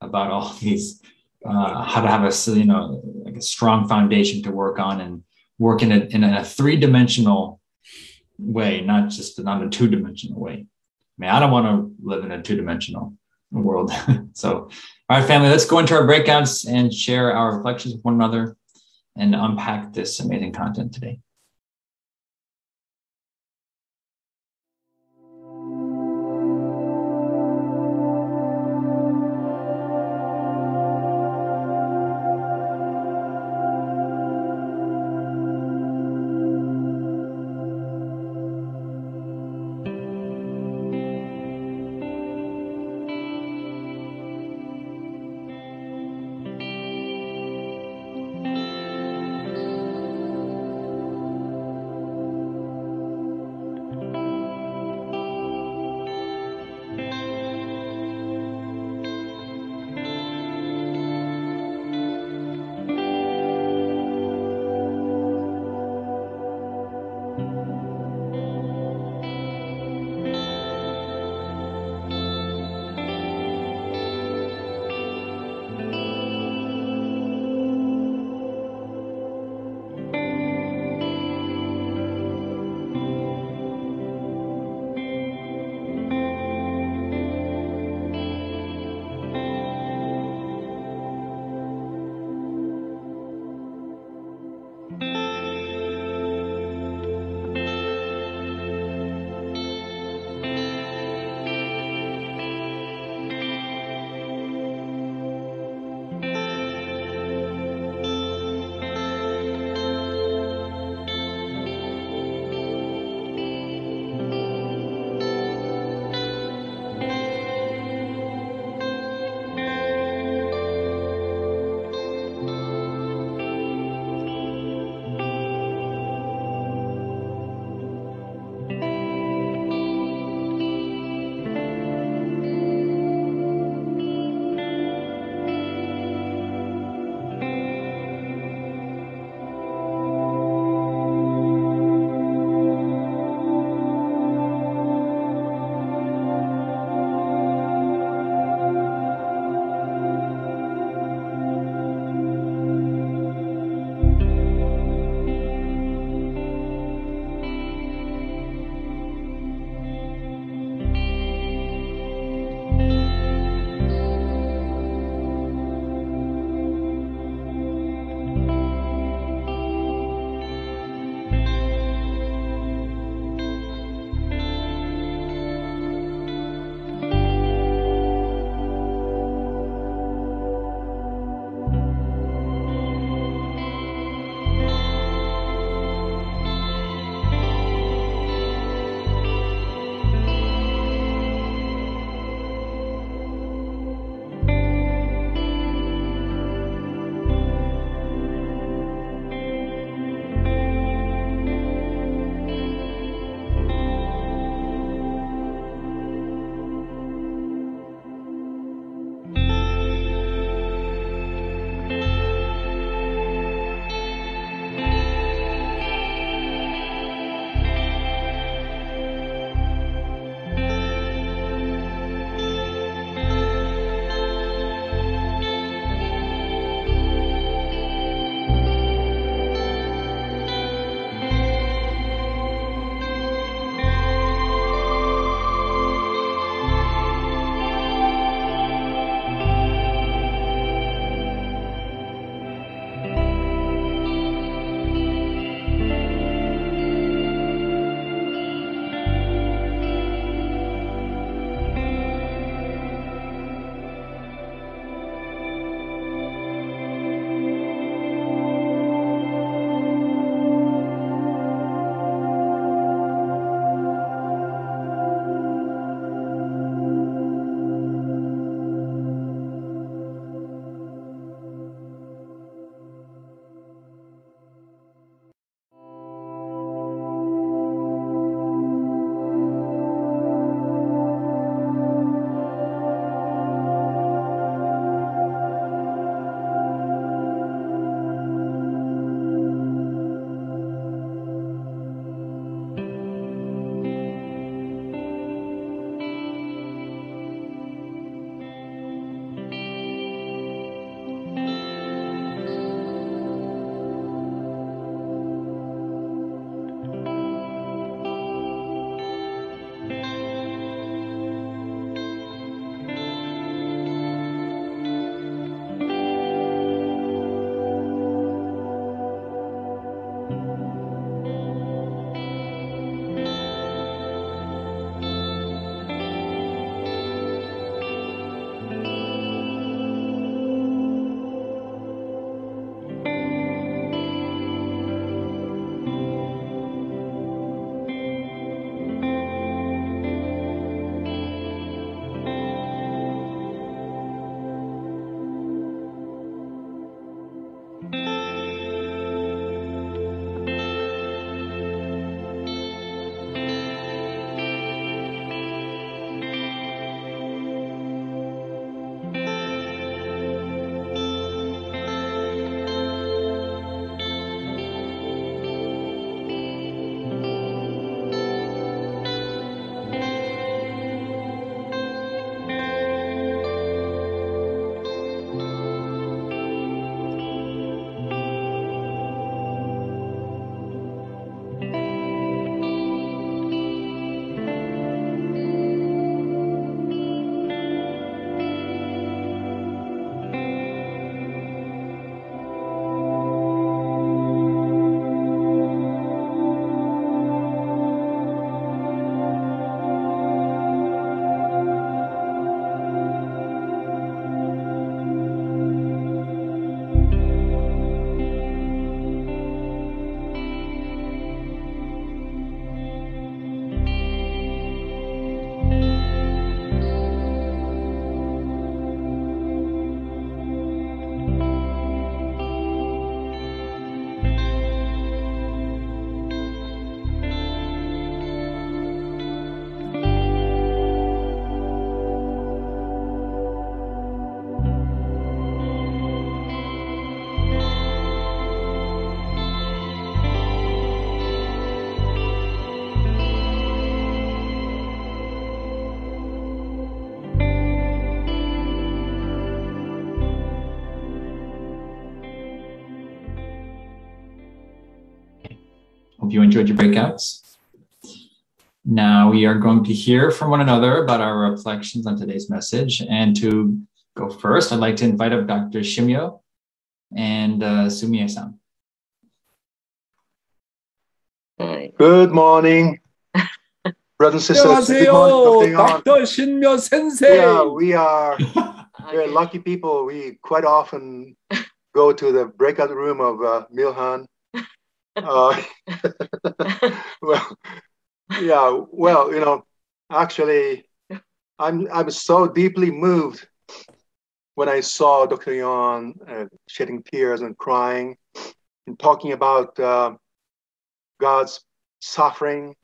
about all these, how to have like a strong foundation to work on and work in a three-dimensional way, not a two-dimensional way. I mean, I don't want to live in a two-dimensional world. So, all right, family, let's go into our breakouts and share our reflections with one another and unpack this amazing content today. Hope you enjoyed your breakouts. Now we are going to hear from one another about our reflections on today's message. And to go first, I'd like to invite up Dr. Shimyo and Sumie-san. Good morning, brothers and sisters. Good morning, Dr. Shinmyo Sensei. Yeah, we are very lucky people. We quite often go to the breakout room of Milhan. Actually, I'm so deeply moved when I saw Dr. Yong shedding tears and crying and talking about God's suffering,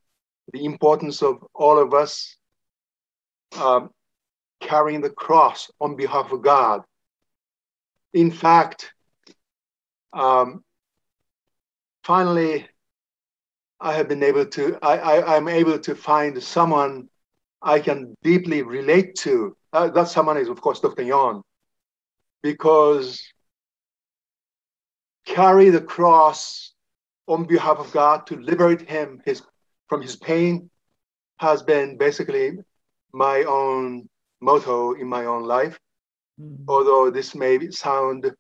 the importance of all of us carrying the cross on behalf of God. In fact, finally, I'm able to find someone I can deeply relate to. That someone is, of course, Dr. Yong, because carry the cross on behalf of God to liberate him from his pain has been basically my own motto in my own life. Although this may sound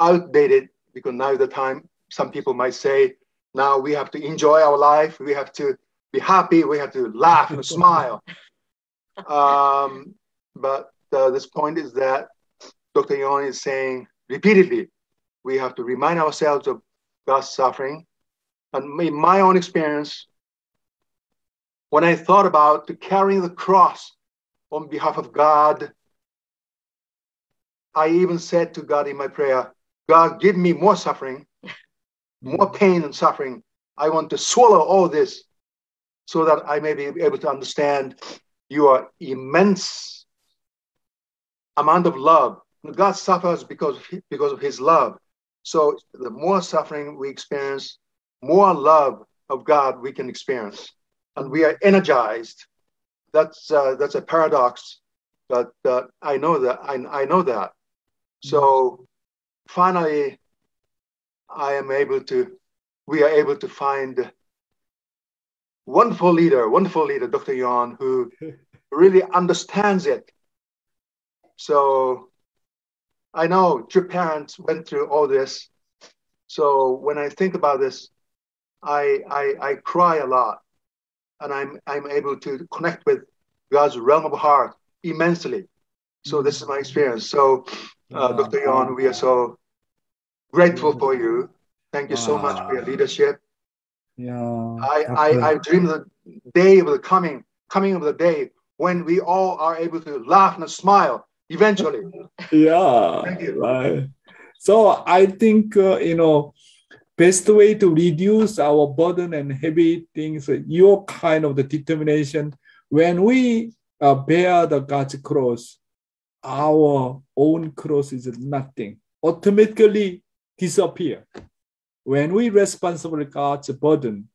outdated, because now the time, some people might say, now we have to enjoy our life, we have to be happy, we have to laugh and smile. But this point is that Dr. Yong is saying repeatedly, we have to remind ourselves of God's suffering. And in my own experience, when I thought about carrying the cross on behalf of God, I even said to God in my prayer, God, give me more suffering, more pain and suffering. I want to swallow all this so that I may be able to understand your immense amount of love. God suffers because of his love. So the more suffering we experience, more love of God we can experience. And we are energized. That's a paradox, but I know that. So finally, we are able to find wonderful leader, Dr. Yong, who really understands it. So I know your parents went through all this. So when I think about this, I cry a lot, and I'm able to connect with God's realm of heart immensely. So this is my experience. So Dr. Yong, we are so grateful for you. Thank you so much for your leadership. Yeah. I dream the day of the coming of the day when we all are able to laugh and smile eventually. Yeah. Thank you. Right. So I think, best way to reduce our burden and heavy things, your kind of the determination, when we bear the God's cross, our own cross is nothing, automatically disappear. When we responsible God's burden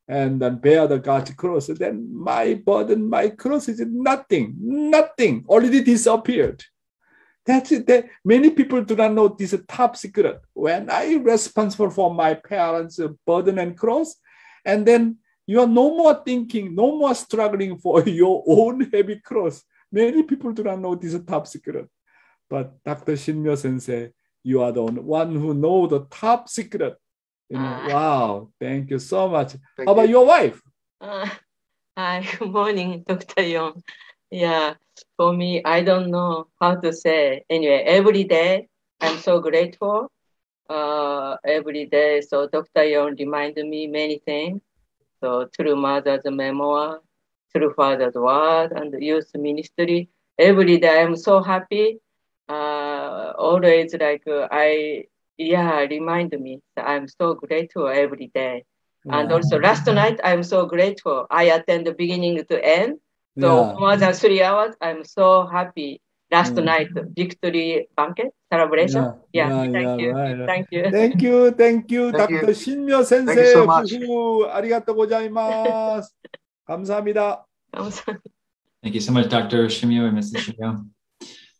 and then bear the God's cross, then my burden, my cross is nothing, already disappeared. That's it. Many people do not know this top secret. When I responsible for my parents' burden and cross, and then you are no more thinking, no more struggling for your own heavy cross. Many people do not know this top secret. But Dr. Shinmyo Sensei, you are the one who know the top secret. Wow, thank you so much. How about your wife? Hi, good morning, Dr. Yong. Yeah, for me, I don't know how to say. Anyway, every day, I'm so grateful. Every day, so Dr. Yong reminded me many things. So through mother's memoir, through father's word, and the youth ministry, every day I'm so happy. Always remind me that I'm so grateful every day. And also last night, I'm so grateful. I attend the beginning to end. So more than 3 hours, I'm so happy. Last night, victory banquet celebration. Thank you. Right. Thank you. Thank you, Dr. Shinmyo Sensei. Thank you so much. 아리가또 고자이마스. 감사합니다. Thank you so much, Dr. Shimyo and Mrs. Shimyo.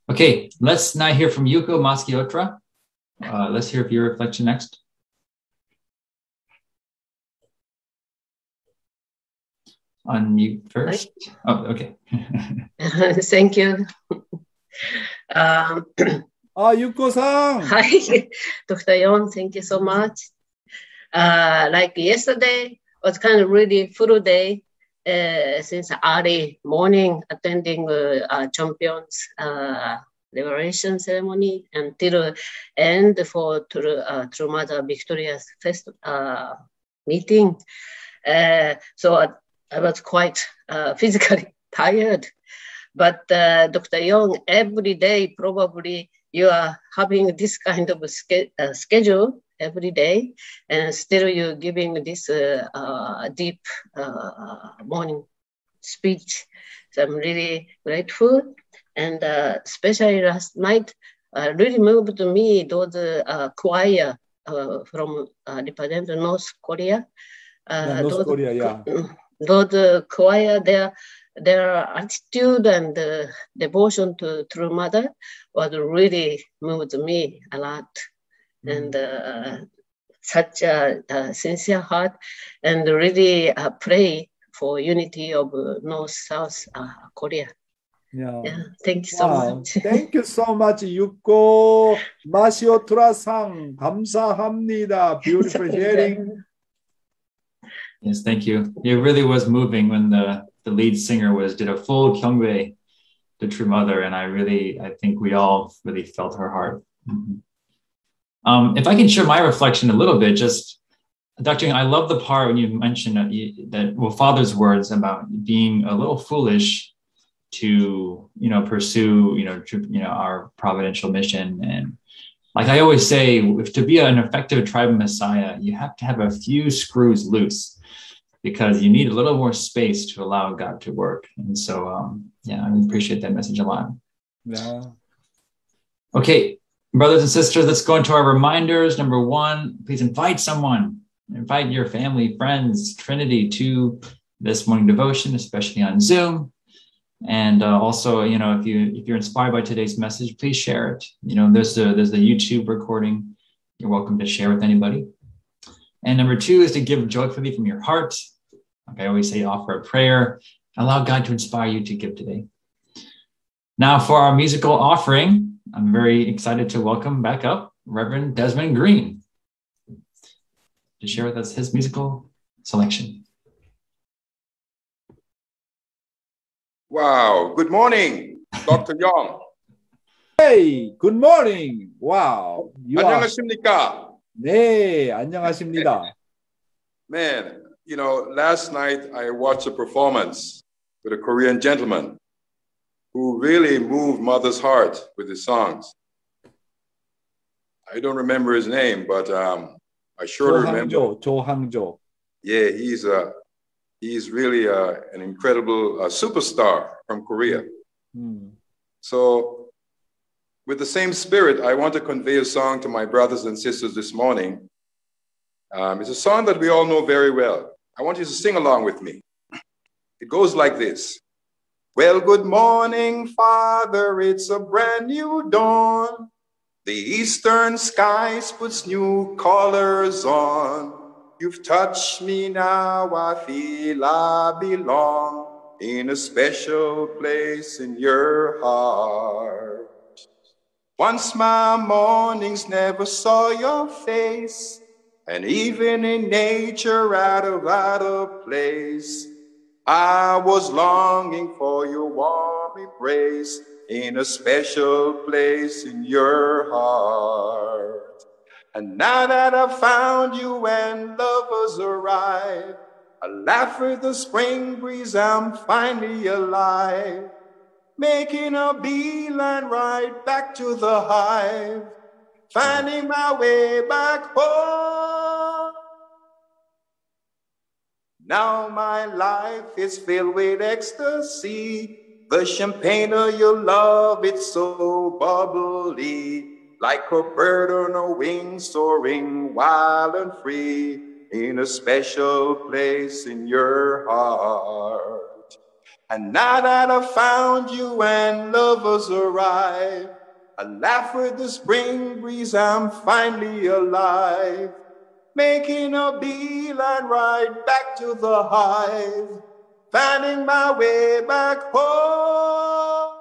Okay, let's now hear from Yuko Maskiotra. Let's hear your reflection next. unmute first. Oh, okay. Thank you. Yuko-san. Hi, Dr. Yong, thank you so much. Like yesterday was kind of really full day since early morning attending champions liberation ceremony until end for True Mother Victoria's Fest meeting. So I was quite physically tired. But Dr. Yong, every day probably you are having this kind of schedule every day, and still you're giving this deep morning speech. So I'm really grateful. And especially last night, really moved me those choir from represent North Korea. North Korea, yeah. Those choir, their attitude and devotion to True Mother was really moved me a lot. And such a sincere heart, and really pray for unity of North-South Korea. Yeah. Thank you so much. Thank you so much, Yuko. 마시오트라-상, 감사합니다. Beautiful sharing. Yes, thank you. It really was moving when the lead singer did a full Kyungbae, the True Mother, and I think we all really felt her heart. If I can share my reflection a little bit, just Dr. Young, I love the part when you mentioned that Father's words about being a little foolish to pursue our providential mission. And like I always say, to be an effective tribe Messiah, you have to have a few screws loose, because you need a little more space to allow God to work. And so, I appreciate that message a lot. Yeah. Okay, brothers and sisters, let's go into our reminders. Number 1, please invite someone. Invite your family, friends, Trinity to this morning devotion, especially on Zoom. And also, if you're inspired by today's message, please share it. There's the YouTube recording. You're welcome to share with anybody. And number 2 is to give joyfully from your heart. Like I always say, offer a prayer. Allow God to inspire you to give today. Now for our musical offering, I'm very excited to welcome back up Reverend Desmond Green to share with us his musical selection. Wow. Good morning, Dr. Yong. Hey, good morning. Wow. 안녕하십니까? 네, 안녕하십니다. Man, last night I watched a performance with a Korean gentleman who really moved Mother's heart with his songs. I don't remember his name, but I sure remember. 조항조. Yeah, he's really an incredible superstar from Korea. So with the same spirit, I want to convey a song to my brothers and sisters this morning. It's a song that we all know very well. I want you to sing along with me. It goes like this. Well, good morning, Father, it's a brand new dawn. The eastern skies puts new colors on. You've touched me now, I feel I belong in a special place in your heart. Once my mornings never saw your face, and even in nature out of place, I was longing for your warm embrace in a special place in your heart. And now that I've found you and lovers arrive, I laugh with the spring breeze, I'm finally alive, making a beeline right back to the hive, finding my way back home. Now my life is filled with ecstasy, the champagne of your love, it's so bubbly, like a bird on a wing soaring wild and free, in a special place in your heart. And now that I've found you and lovers arrive, I laugh with the spring breeze, I'm finally alive, making a beeline right back to the hive, finding my way back home.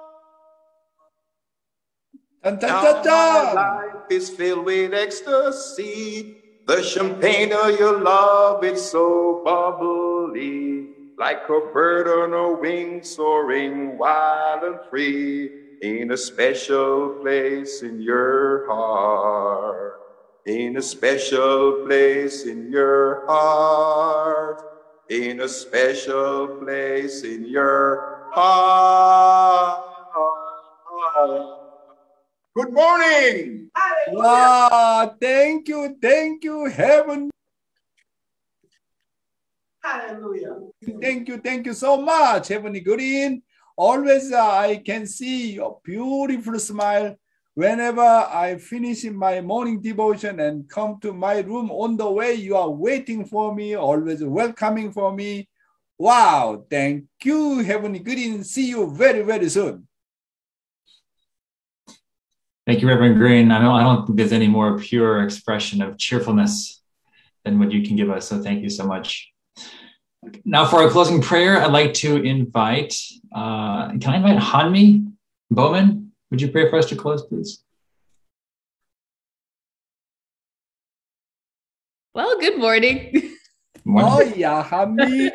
Dun, dun, Now dun, dun. my life is filled with ecstasy. The champagne of your love, it's so bubbly. Like a bird on a wing, soaring wild and free. In a special place in your heart. In a special place in your heart. In a special place in your heart. Good morning. Wow, thank you, heaven. Hallelujah. Thank you so much, Heavenly Green. Always I can see your beautiful smile whenever I finish my morning devotion and come to my room. On the way, you are waiting for me, always welcoming for me. Wow, thank you, Heavenly Green. See you very, very soon. Thank you, Reverend Green. I don't think there's any more pure expression of cheerfulness than what you can give us. So thank you so much. Now for our closing prayer, I'd like to invite, can I invite Hanmi Bowman? Would you pray for us to close, please? Well, good morning. Oh yeah, Hanmi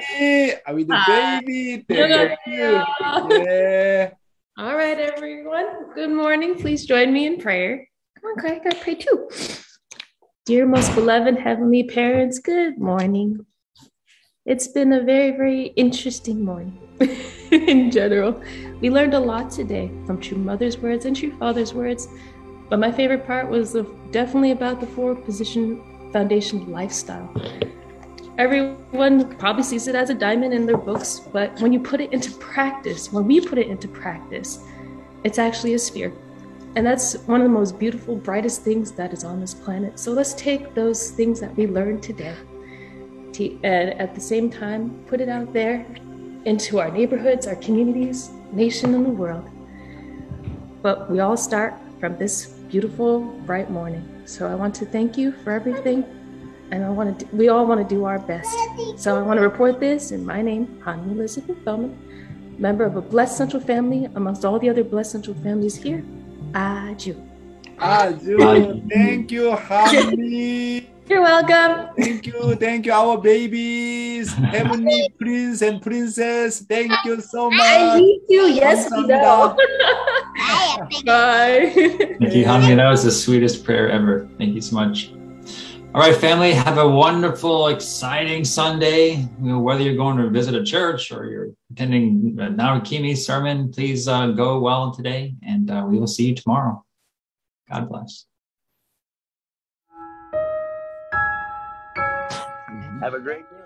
with the baby. Thank you. Yeah. All right, everyone. Good morning. Please join me in prayer. Come on, Craig, I gotta pray too. Dear most beloved heavenly parents, good morning. It's been a very, very interesting morning in general. We learned a lot today from True Mother's words and True Father's words, but my favorite part was definitely about the 4-position foundation lifestyle. Everyone probably sees it as a diamond in their books, but when you put it into practice, when we put it into practice, it's actually a sphere. And that's one of the most beautiful, brightest things that is on this planet. So let's take those things that we learned today and at the same time, put it out there into our neighborhoods, our communities, nation, and the world. But we all start from this beautiful, bright morning. So I want to thank you for everything. And we all want to do our best. So I want to report this in my name, Hanmi Elizabeth Bowman, member of a blessed central family amongst all the other blessed central families here. Aju. Aju. Thank you, Hanmi. You're welcome. Thank you, our babies, heavenly prince and princess. Thank you so much. I need you. Yes, we know. Bye. Thank you, Hanmi. That was the sweetest prayer ever. Thank you so much. All right, family, have a wonderful, exciting Sunday. Whether you're going to visit a church or you're attending Narakimi's sermon, please go well today, and we will see you tomorrow. God bless. Have a great day.